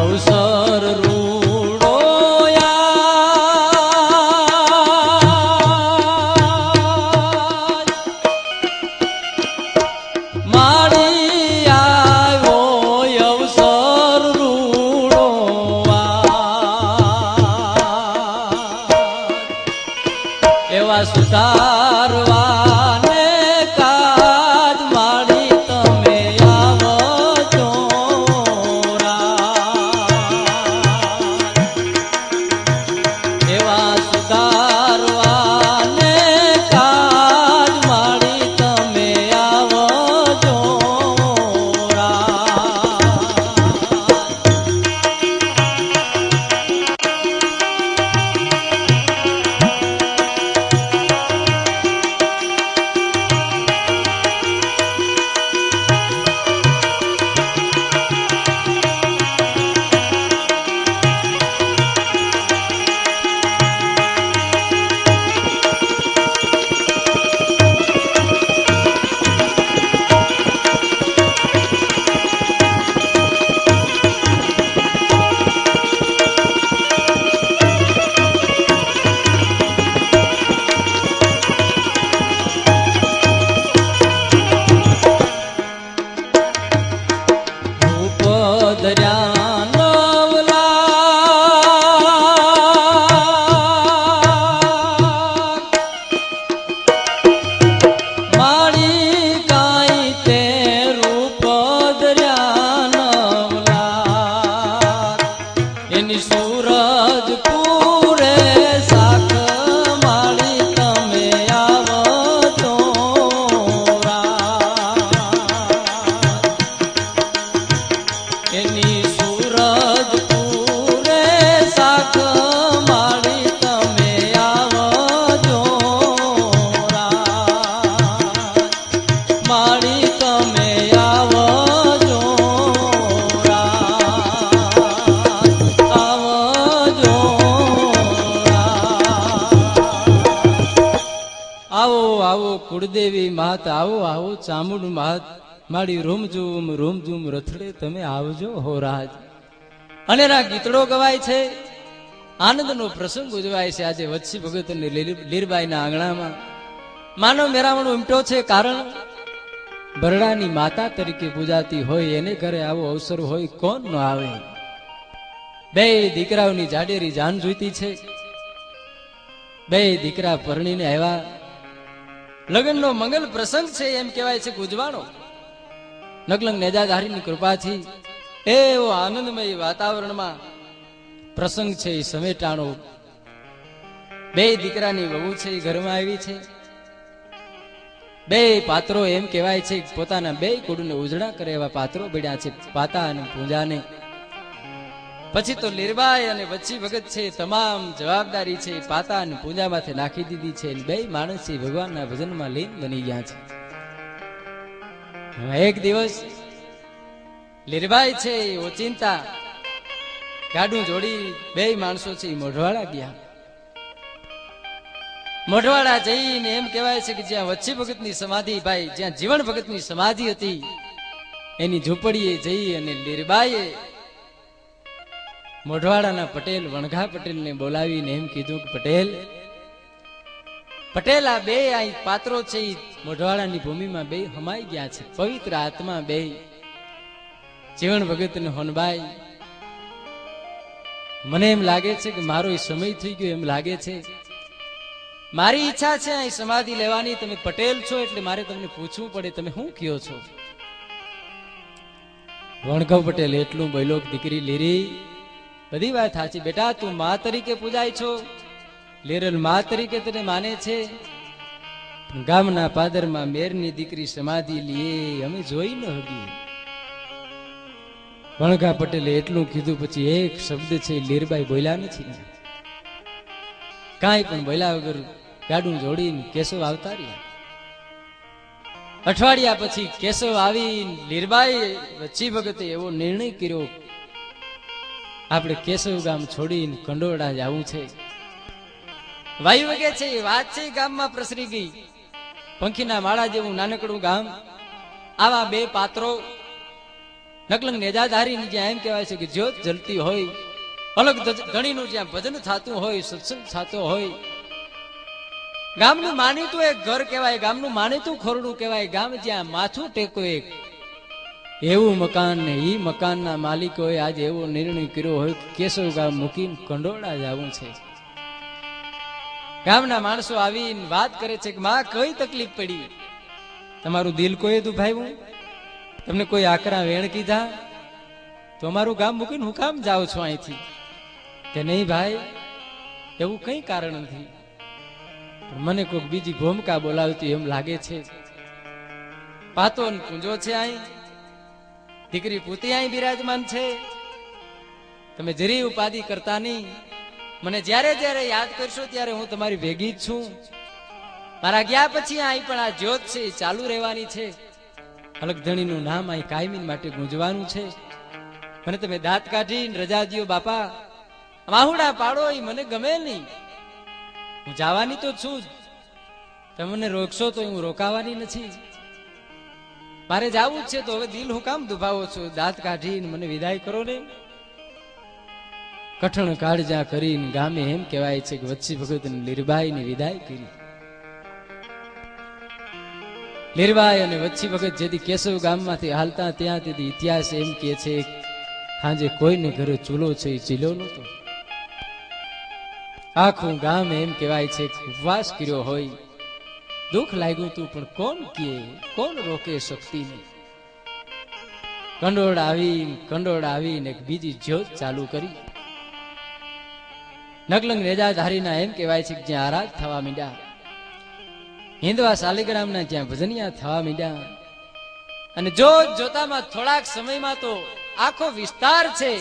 અવસર રૂડો યાદ માડી આવ્યો અવસર રૂડો યાદ એવા સુધારવાને કાજ માડી તમે આવજો એવા સુધારવાને કાજ માડી તમે આવજો કુળદેવી માત આવો આવો ચામુંડ માત માડી રૂમઝૂમ રૂમઝૂમ રથડે તમે આવજો હો રાજ. અને ના ગીતડો ગવાય છે, આનંદનો પ્રસંગ ઉજવાય છે. આજે વચ્છી ભગત અને લીરબાઈના આંગણામાં માનવ મેરામણો ઉમટો છે, કારણ બરડાની માતા તરીકે પૂજાતી હોય એને ઘરે આવો અવસર હોય કોણ ન આવે. બે દીકરાઓની જાડેરી જાન જોઈતી છે, બે દીકરા પરણીને આવ્યા, લગ્નનો મંગલ પ્રસંગ છે એમ કહેવાય છે. ગુજવાણો નકલંગ નેજાધારીની કૃપાથી એવો આનંદમય વાતાવરણમાં પ્રસંગ છે એ સમેટાણો. બે દીકરાની વહુ છે એ ઘરમાં આવી છે. બે પાત્રો એમ કહેવાય છે પોતાના બે કુળને ઉજળા કરે એવા પાત્રો બન્યા છે, પાતા અને પૂંજાને. પછી તો લીરબાઈ અને વચ્છી ભગત છે તમામ જવાબદારી છે પાતા અને પૂંજામાંથી નાખી દીધી છે. બે માણસ ભગવાનના ભજનમાં લીન બની ગયા છે. એક દિવસ લીરબાઈ છે એ ઓચિંતા ગાડું જોડી બે માણસો છે એ મોઢવાડા ગયા. મોઢવાડા જઈને એમ કહેવાય છે કે જ્યાં વચ્ચી ભગતની સમાધિ, ભાઈ જ્યાં જીવન ભગતની સમાધિ હતી, એની ઝૂંપડીએ જઈ અને લીરબાઈએ મોઢવાડાના પટેલ વણઘા પટેલને બોલાવીને એમ કીધું કે પટેલ આ બે આ પાત્રો છે એ મોઢવાડાની ભૂમિમાં બે હમાઈ ગયા છે. પવિત્ર આત્મા બે જીવન ભગત ને હોનબાઈ, મને એમ લાગે છે કે મારો એ સમય થઈ ગયો એમ લાગે છે. મારી ઈચ્છા છે અહીં સમાધિ લેવાની. તમે પટેલ છો એટલે મારે તમને પૂછવું પડે, તમે શું કયો છો? વણઘવ પટેલ એટલું બોલ્યો, દીકરી લીરી બધી વાત સાચી બેટા, તું મા તરીકે પૂજાય છો, લીરલ મા તરીકે તને માને છે. ગામના પાદરમાં મેરની દીકરી સમાધિ લીએ અમે જોઈ ન હગી. વણઘા પટેલે એટલું કીધું પછી એક શબ્દ છે લીરબાઈ બોલ્યા નથી, કાંઈ પણ બોલ્યા વગર ગાડું જોડીને કેશવ આવતા રહ્યા. અઠવાડિયા પછી કેશવ આવી લીરબાઈ વચ્ચી ભગતે એવો નિર્ણય કર્યો, આપણે કેશવ ગામ છોડીને કંડોળા જવું છે. વાયુ વગે છે એ વાત છે ગામમાં પ્રસરી ગઈ. પંખીના માળા જેવું નાનકડું ગામ, આવા બે પાત્રો નકલંગ નેજાધારી જ્યાં એમ કહેવાય છે કે જ્યોત જલતી હોય, અલગ ધણીનું જ્યાં ભજન થતું હોય, સત્સંગ થતો હોય, ગામનું માનીતું એક ઘર કહેવાય, ગામનું માનીતું ખોરડું કહેવાય, ગામ જ્યાં માથું ટેકો એક એવું મકાન ને ઈ મકાનના માલિકોએ આજે એવો નિર્ણય કર્યો હોય કે કેશવ ગામ મૂકીને કંડોળા જવું છે. ગામના માણસો આવીને વાત કરે છે કે માં કઈ તકલીફ પડી, તમારું દિલ કોઈ દુભાવ્યું, તમને કોઈ આકરા વેણ કીધા, તો અમારું ગામ મૂકીને હું કામ જાઉં છું અહીંથી? કે નહીં ભાઈ, એવું કઈ કારણ નથી, પણ મને કોઈક બીજી ભૂમિકા બોલાવતી એમ લાગે છે. પાતો પૂંજો છે અહીં, દીકરી પૂતી અહીં બિરાજમાન છે, તમે જરી ઉપાધિ કરતા નહીં. મને જ્યારે જ્યારે યાદ કરશો ત્યારે હું તમારી ભેગી જ છું. મારા ગયા પછી અહીં પણ આ જ્યોત છે એ ચાલુ રહેવાની છે. અલગધણીનું નામ અહીં કાયમી માટે ગુંજવાનું છે. મને તમે દાંત કાઢીને રજા દ્યો બાપા, વાહુડા પાડો એ મને ગમે નહીં. હું જવાની તો છું જ, તમે મને રોકશો તો હું રોકાવાની નથી. મારે જવું જ છે, તો હવે દિલ હું કામ દુભાવો છો? દાંત કાઢીને મને વિદાય કરો ને. કઠણ કાળજા કરીને ગામે એમ કહેવાય છે કે વચ્ચી ભગત લીરબાઈ ની વિદાય કરી. લીરબાઈ અને વચ્ચી ભગત જેથી કેશવ ગામમાંથી હાલતા ત્યાં તેથી ઇતિહાસ એમ કે છે હાજે કોઈને ઘરે ચૂલો છે એ ચીલો નતો. આખું ગામ એમ કહેવાય છે ઉપવાસ કર્યો હોય, દુઃખ લાગ્યું તું પણ કોણ કે કોણ રોકે શક્તિ નહીં. કંડોળ આવીને એક બીજી જ્યોત ચાલુ કરી. નકલંગ નેજાધારીના એમ કહેવાય છે કે જ્યાં આરાધ થવા માંડ્યા, હિન્દવા શાલિગ્રામના જ્યાં ભજનિયા થવા માંડ્યા, અને જોતામાં થોડાક સમયમાં તો આખો વિસ્તાર છે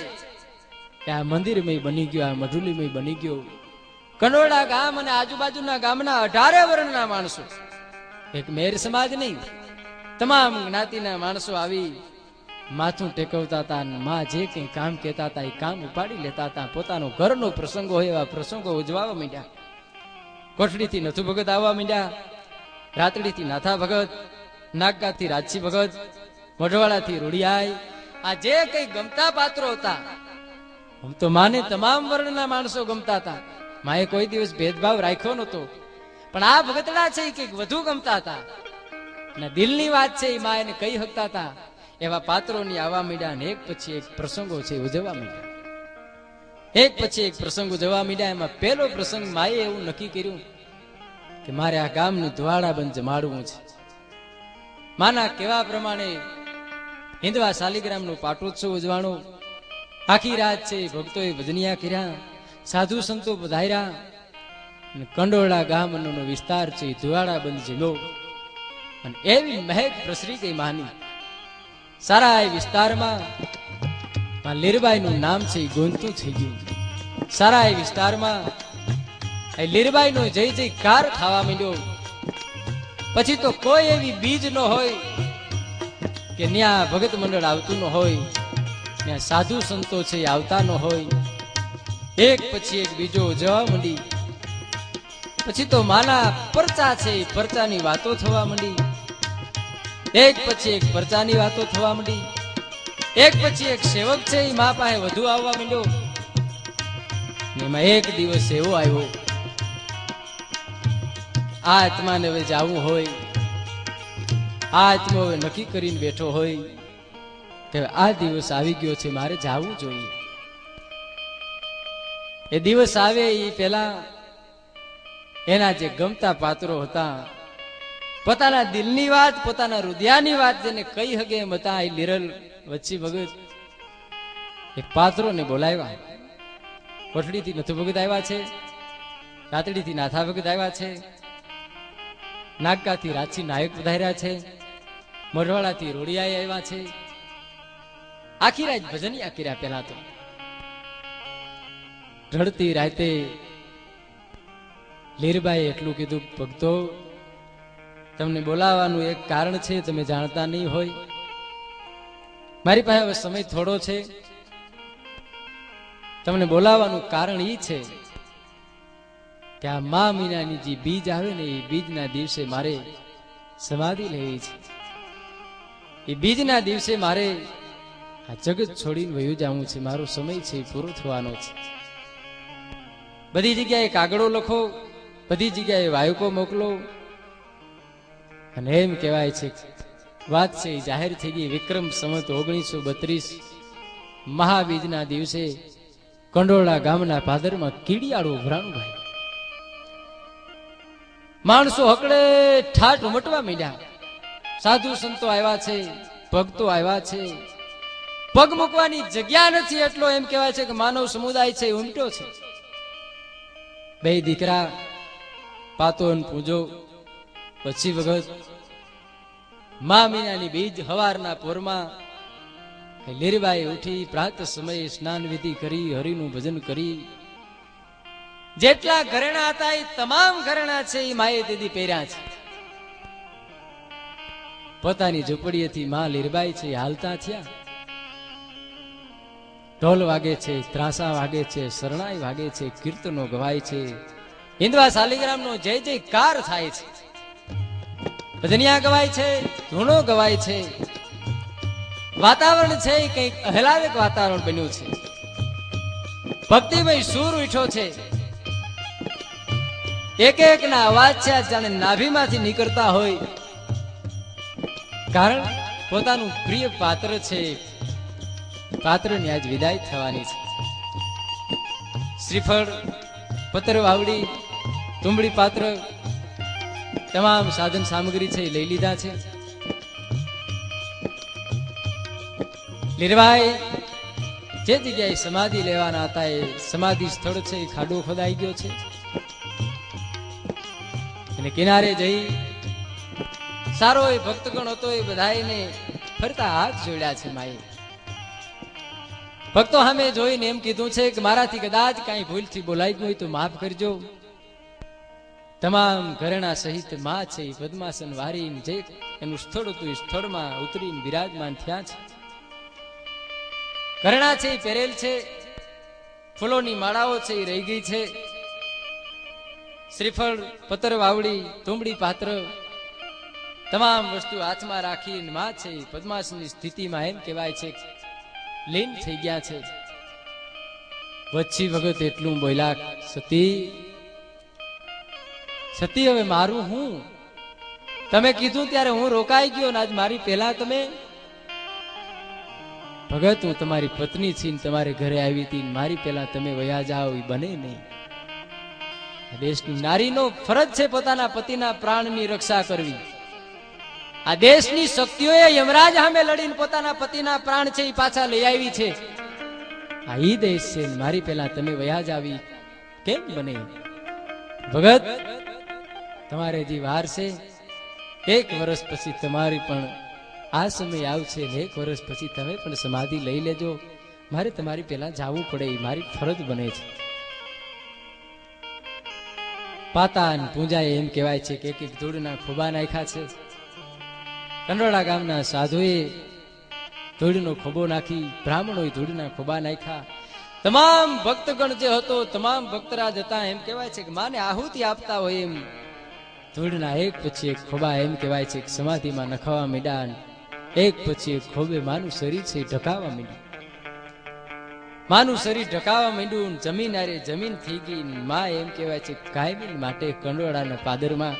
કે આ મંદિરમય બની ગયો, આ મઢુલીમય બની ગયો. કંડોળા ગામ અને આજુબાજુના ગામના 18 વર્ણના માણસો, એક મેર સમાજ નહીં, તમામ જ્ઞાતિના માણસો આવી માથું ટેકવતા હતા. માં જે કઈ કામ કહેતા હતા એ કામ ઉપાડી લેતા હતા. પોતાનો ઘરનો પ્રસંગ હોય એવા પ્રસંગો ઉજવવા માંડ્યા. કોઠડીથી નથુ ભગત આવવા માંડ્યા, રાતડીથી નાથા ભગત, નાગગાથી રાજસી ભગત, મોઢવાડાથી રૂડિયાઈ, આ જે કઈ ગમતા પાત્રો હતા, આમ તો માને તમામ વર્ણના માણસો ગમતા હતા. માએ કોઈ દિવસ ભેદભાવ રાખ્યો નતો, પણ આ ભગતડા છે એ કઈક વધુ ગમતા હતા અને દિલની વાત છે એ મા એને કહી શકતા હતા. એવા પાત્રોની આવવા માંડ્યા અને એક પછી એક પ્રસંગો છે ઉજવવા માંડ્યા. એક પછી એક પ્રસંગ ઉજવવા માંડ્યા. એમાં પહેલો પ્રસંગ માએ એવું નક્કી કર્યું કે મારે આ ગામનું દ્વાડાબંધ જમાડવું છે. માના કહેવા પ્રમાણે હિન્દવા શાલિગ્રામનું પાટોત્સવ ઉજવાનો. આખી રાત છે ભક્તોએ ભજનિયા કર્યા, સાધુ સંતો પધાર્યા અને કંડોળા ગામનો વિસ્તાર છે દ્વાડાબંધ જમ્યો અને એવી મહેક પ્રસરી ગઈ માની. સારા એ વિસ્તારમાં લીરબાઈ નું નામ છે ગોંતું થઈ ગયું. સારા એ વિસ્તારમાં લીરબાઈ નો જય જયકાર થવા માંડ્યો. પછી તો કોઈ એવી બીજ ન હોય કે ન્યા ભગત મંડળ આવતું ન હોય, ત્યાં સાધુ સંતો છે એ આવતા ન હોય. એક પછી એક બીજો જવા માંડી. પછી તો માના પરચા છે એ પરચાની વાતો થવા માંડી. એક પછી એક પરચાની વાતો થવા માંડી. એક પછી એક સેવક છે એ મા પાસે વધુ આવવા માંડ્યો. એમાં એક દિવસ એવો આવ્યો, આ આત્માને હવે જાવું હોય, આ આત્મા હવે નક્કી કરીને બેઠો હોય કે આ દિવસ આવી ગયો છે, મારે જાવું જોઈએ. એ દિવસ આવે એ પેલા એના જે ગમતા પાત્રો હતા, પોતાના દિલની વાત, પોતાના હૃદયની વાત જેને કઈ હગે એમ હતા, એ લીરલ વચ્ચી ભગત એક પાત્રોને બોલાવ્યા. કોઠડીથી નથુ ભગત આવ્યા છે, રાતડીથી નાથા ભગત આવ્યા છે, નાગકાથી રાચી નાયક પધાર્યા છે, મરવાડાથી રોડિયા આવ્યા છે. આખી રાત ભજનિયા કર્યા. પેલા તો રડતી રાતે લીરબાઈ એટલું કીધું, ભક્તો તમને બોલાવવાનું એક કારણ છે, તમે જાણતા નહીં હોય. મારી પાસે હવે સમય થોડો છે, તમને બોલાવવાનું કારણ એ છે કે આ મા મીનાની જે બીજ આવે ને, એ બીજના દિવસે મારે સમાધિ લેવી છે. એ બીજના દિવસે મારે આ જગત છોડીને વયું જવું છે. મારો સમય છે પૂરો થવાનો છે. બધી જગ્યાએ કાગળો લખો, બધી જગ્યાએ વાયુકો મોકલો, અને એમ કહેવાય છે વાત છે એ જાહેર થઈ ગઈ. વિક્રમ સંવત 1932 મહાબીજના દિવસે કંડોળા ગામના પાદરમાં કીડિયાળું ઉભરાણું ભાઈ. માણસો હકડે ઠાઠ ઉમટવા માંડ્યા. સાધુ સંતો આવ્યા છે, ભક્તો આવ્યા છે, પગ મૂકવાની જગ્યા નથી. એટલો એમ કહેવાય છે કે માનવ સમુદાય છે ઉમટો છે. બે દીકરા પાતો અને પૂજો પછી વખત મા મીનાની બીજ હવારના પોરમાં લીરબાઈ ઉઠી, પ્રાત સમયે સ્નાન વિધિ કરી, હરિનું ભજન કરી, જેટલા ઘરેણા હતા એ તમામ ઘરેણા છે એ માએ તેથી પહેર્યા છે. પોતાની ઝૂંપડીએથી મા લીરબાઈ છે હાલતા થયા. ઢોલ વાગે છે, ત્રાસા વાગે છે, શરણાઈ વાગે છે, કીર્તનો ગવાય છે, હિન્દવા શાલિગ્રામનો જય જયકાર થાય છે, ભજનિયા ગવાય છે, ધૂણો ગવાય છે. વાતાવરણ છે એ કંઈક આહલાદક વાતાવરણ બન્યું છે. ભક્તિમય સૂર ઉઠ્યો છે. એક એક ના અવાજ છે જાણે નાભીમાંથી નીકળતા હોય. કારણ પોતાનું પ્રિય પાત્ર છે, પાત્રની આજ વિદાય થવાની છે. શ્રીફળ, પત્ર વાવડી, તુંબડી પાત્ર, તમામ સાધન સામગ્રી છે એ લઈ લીધા છે. લીરબાઈ જે જગ્યાએ સમાધિ લેવાના હતા એ સમાધિ સ્થળ છે એ ખાડો ખોદાઈ ગયો છે. અને કિનારે જઈ સારો એ ભક્તગણ હતો એ બધાને ફરતા હાથ જોડ્યા છે. માએ ભક્તો સામે જોઈને એમ કીધું છે કે મારાથી કદાચ કાંઈ ભૂલથી બોલાઈ ગયું હોય તો માફ કરજો. તમામ ઘરેણા સહિત માં છે એ પદ્માસન વારીને જે એનું સ્થળ હતું એ સ્થળમાં ઉતરીને બિરાજમાન થયા છે. ઘરેણા છે એ પહેરેલ છે, ફૂલોની માળાઓ છે એ રહી ગઈ છે. શ્રીફળ, પતર વાવડી, તુંબડી પાત્ર તમામ વસ્તુ હાથમાં રાખીને માં છે એ પદ્માસનની સ્થિતિમાં એમ કહેવાય છે લીન થઈ ગયા છે. વચ્ચી વખત એટલું બોલ્યા, સતી સતી હવે મારું હું? તમે કીધું ત્યારે હું રોકાઈ ગયો ને આજ મારી પહેલા તમે ભગત હું તમારી પત્ની છીને તમારે ઘરે આવી હતી, મારી પહેલા તમે વયા જાઓ એ બને નહીં. દેશની નારીનો ફરજ છે પોતાના પતિના પ્રાણની રક્ષા કરવી. આ દેશની શક્તિઓએ યમરાજ સામે લડીને પોતાના પતિના પ્રાણ છે એ પાછા લઈ આવી છે. આ ઈ દેશ છે, મારી પહેલા તમે વયા જ આવી કેમ બને? ભગત તમારે જે વાર છે, 1 વર્ષ પછી તમારી પણ આ સમય આવશે ને 1 વર્ષ પછી તમે પણ સમાધિ લઈ લેજો. મારે તમારી પહેલા જવું પડે, મારી ફરજ બને છે. પાતા અને પૂંજાએ એમ કહેવાય છે કે એક એક ધૂળના ખોબા નાખ્યા છે. કંડોળા ગામના સાધુએ ધૂળનો ખોબો નાખી, બ્રાહ્મણોએ ધૂળના ખોબા નાખ્યા. તમામ ભક્તગણ જે હતો, તમામ ભક્તરાજ હતા, એમ કહેવાય છે કે માને આહુતિ આપતા હોય એમ ધૂળના એક પછી એક ખોબા એમ કહેવાય છે કે સમાધિમાં નખાવા માંડ્યા. એક પછી એક ખોબે માનું શરીર છે ઢકાવા માંડ્યું. માનું શરીર ઢકાવા માંડ્યું. જમીન આરે જમીન થઈ ગઈ. માં એમ કહેવાય છે કાયમી માટે કંડોળાના પાદરમાં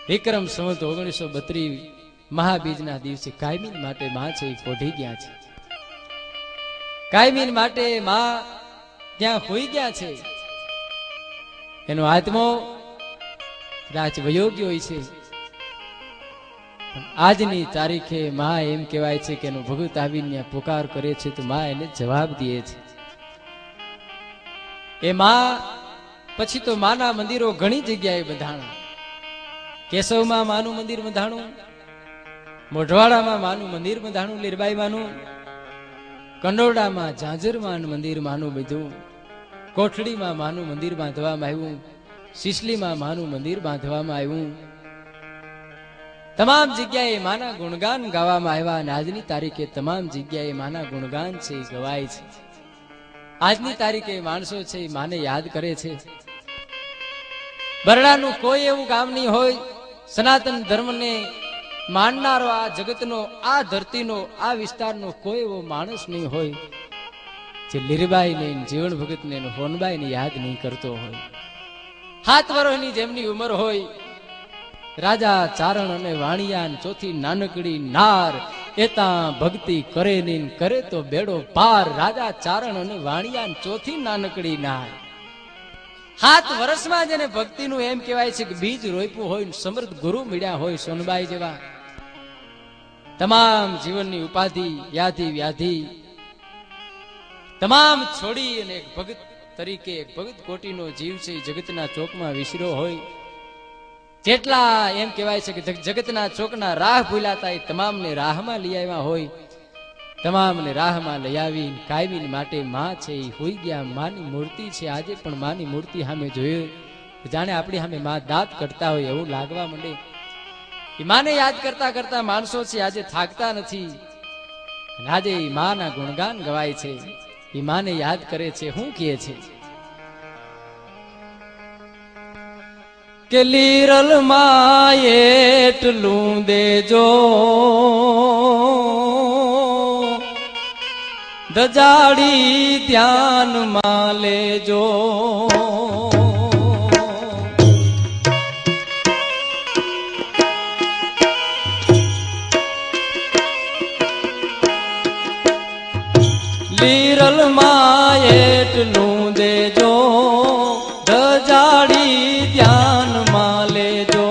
વિક્રમ સંવત 1932 મહાબીજના દિવસે કાયમી માટે માં છે એ કોઢી ગયા છે. કાયમી માટે માં ત્યાં હોઈ ગયા છે. એનો આત્મો કદાચ વયોગ્ય હોય છે, પણ આજની તારીખે માં એમ કહેવાય છે કે એનો ભગત આવીને પુકાર કરે છે તો માં એને જવાબ દે છે. એ માં પછી તો માના મંદિરો ઘણી જગ્યાએ બંધાણા. કેશવમાં માનું મંદિર બંધાણું, મોઢવાડામાં માનું મંદિર બંધાણું લીરબાઈ માનું, કંડોરડામાં ઝાંઝરમાં મંદિર માનું બધું, કોઠડીમાં માનું મંદિર બાંધવામાં આવ્યું, સિસલીમાં માનું મંદિર બાંધવામાં આવ્યું. તમામ જગ્યાએ માના ગુણગાન ગાવામાં આવ્યા અને આજની તારીખે તમામ જગ્યાએ માના ગુણગાન છે એ ગવાય છે. આજની તારીખે માણસો છે એ માને યાદ કરે છે. બરડાનું કોઈ એવું ગામ નહીં હોય સનાતન ધર્મને માનનારો, આ જગતનો, આ ધરતીનો, આ વિસ્તારનો કોઈ એવો માણસ નહીં હોય જે લીરબાઈને, જીવન ભગતને, હોનબાઈને યાદ નહીં કરતો હોય. 7 વર્ષની જેમની ઉંમર હોય, રાજા ચારણ અને વાણિયા ચોથી નાનકડી નાર એતા ભક્તિ કરે નહીં કરે તો બેડો પાર. રાજા ચારણ અને વાણિયા ચોથી નાનકડી નાર. 7 વર્ષમાં જેને ભક્તિનું એમ કહેવાય છે કે બીજ રોપ્યું હોય, સમૃદ્ધ ગુરુ મળ્યા હોય સોનબાઈ જેવા, તમામ જીવનની ઉપાધિ, યાધિ, વ્યાધિ તમામ છોડી અને એક ભગત તરીકે, એક ભગત કોટીનો જીવ છે જગતના ચોકમાં વિસર્યો હોય. જેટલા એમ કહેવાય છે કે જગતના ચોકના રાહ ભૂલાતા એ તમામને રાહમાં લઈ આવ્યા હોય. તમામને રાહમાં લઈ આવી કાયમી માટે માં છે એ હોઈ ગયા. માની મૂર્તિ છે. આજે પણ માની મૂર્તિ સામે જોઈએ જાણે આપણી સામે માં દાંત કરતા હોય એવું લાગવા માંડે. એ માને યાદ કરતા કરતા માણસો છે આજે થાકતા નથી. આજે એ માના ગુણગાન ગવાય છે, એ માને યાદ કરે છે. શું કહે છે કે લીરલ માં એટલું દેજો દજાડી ધ્યાનમાં લેજો. લીરલ માં એટલું દેજો દજાડી ધ્યાનમાં લેજો.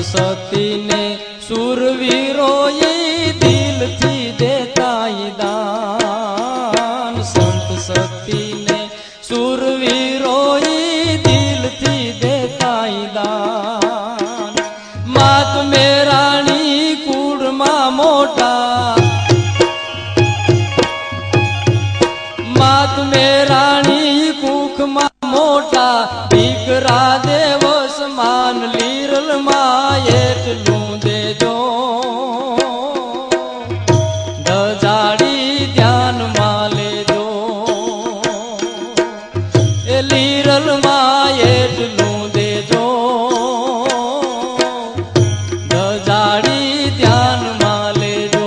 સતીને સુરવીરોએ મોટા દીકરા દેવો સમાન લીરલ માં એટલું દેજો ધજાડી ધ્યાનમાં લેજો એ લીરલ માં એટલું દેજો ધજાડી ધ્યાનમાં લેજો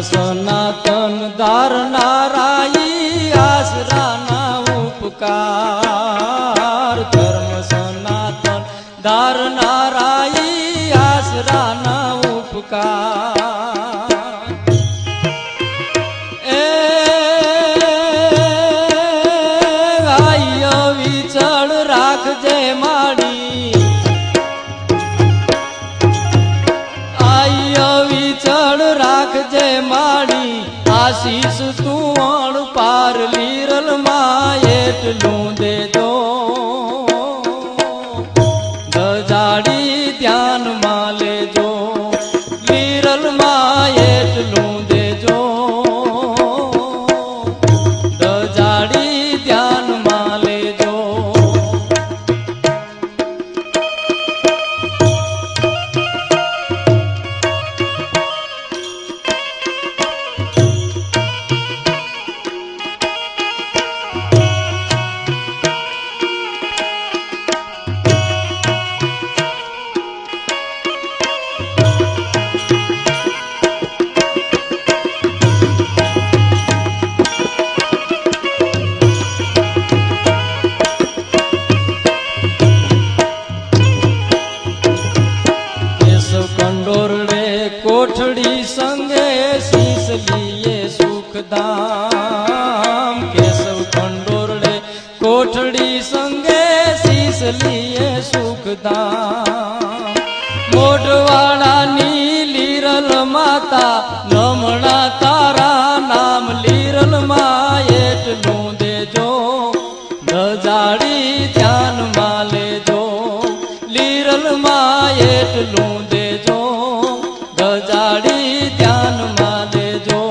સનાતન ધારનારાઈ આસરાના ઉપકાર ધર્મ સનાતન ધારનારાઈ આસરાના ઉપકાર એ આય વિચળ રાખજે માડી આય વિચળ રાખજે માડી આશીષ તું અણ પાર લીરલ માં એટલું દેજો ધજાડી ધ્યાનમાં લેજો લીરલ માં એટલું દેજો ધજાડી ધ્યાનમાં લેજો કોઠડી સંગે શીશ લીએ સુખધામ કેશવ કંડોરડે કોઠડી સંગે શીશ લીએ સુખધામ મોઢવાડાની લીરલ માતા નમણા તારા નામ લીરલ માં એટલું દેજો ધજાડી ધ્યાનમાં લેજો લીરલ માં એટલું દેજો ધજાડી ધ્યાનમાં લેજો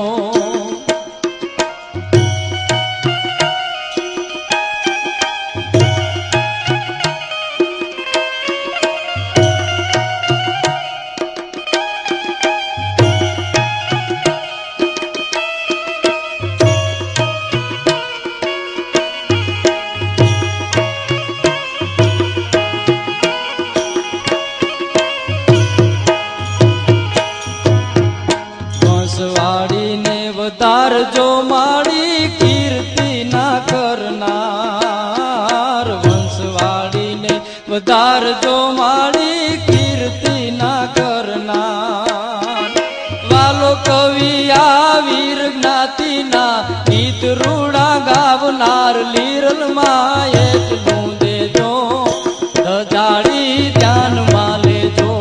વંશવાડીને વધારજો માડી કીર્તિ ના કરનાર વંશવાડીને વધારજો માડી કીર્તિ ના કરનાર વાલો કવિ આ વીર જ્ઞાતિના ગીત રૂડા ગાવનાર લીરલ માં એટલું દેજો ધજાડી ધ્યાનમાં લેજો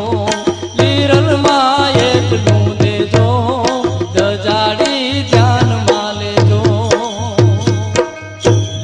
લીરલ માં એટલું દેજો ધજાડી ધ્યાનમાં લેજો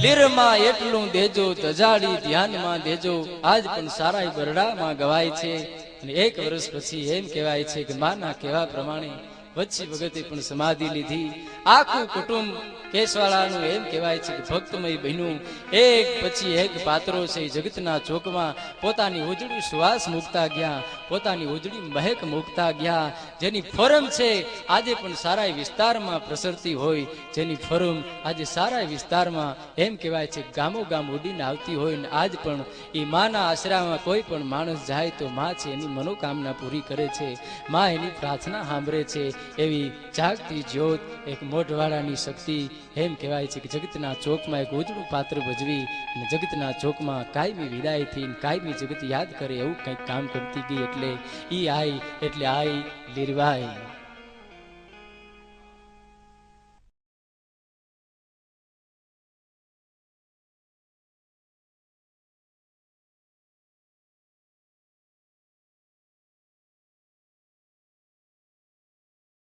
લીરમાં એટલું દેજો ધજાડી ધ્યાનમાં દેજો આજ પણ સારા બરડામાં ગવાય છે અને 1 વર્ષ પછી એમ કહેવાય છે કે માના કહેવા પ્રમાણે વચ્ચી વખતે પણ સમાધિ લીધી આખું કુટુંબ કેસવાળાનું એમ કહેવાય છે કે ભક્તમય બન્યું એક પછી એક પાત્રો છે જગતના ચોકમાં પોતાની ઉજળી સુવાસ મૂકતા ગયા પોતાની ઉજળી મહેક મૂકતા ગયા જેની ફરમ છે આજે પણ સારા વિસ્તારમાં પ્રસરતી હોય જેની ફરમ આજે સારા વિસ્તારમાં એમ કહેવાય છે ગામો ગામ ઉડીને આવતી હોય ને આજ પણ એ માના આશરામાં કોઈ પણ માણસ જાય તો માં છે એની મનોકામના પૂરી કરે છે માં એની પ્રાર્થના સાંભળે છે એવી જાગતી જ્યોત એક મોઢવાડાની શક્તિ એમ કહેવાય છે કે જગતના ચોકમાં એક ઉજળું પાત્ર ભજવી અને જગતના ચોકમાં કાયમી વિદાયથી કાયમી જગત યાદ કરે એવું કંઈક કામ કરતી ગઈ. એટલે ઈ આઈ એટલે આઈ લીરવાઈ.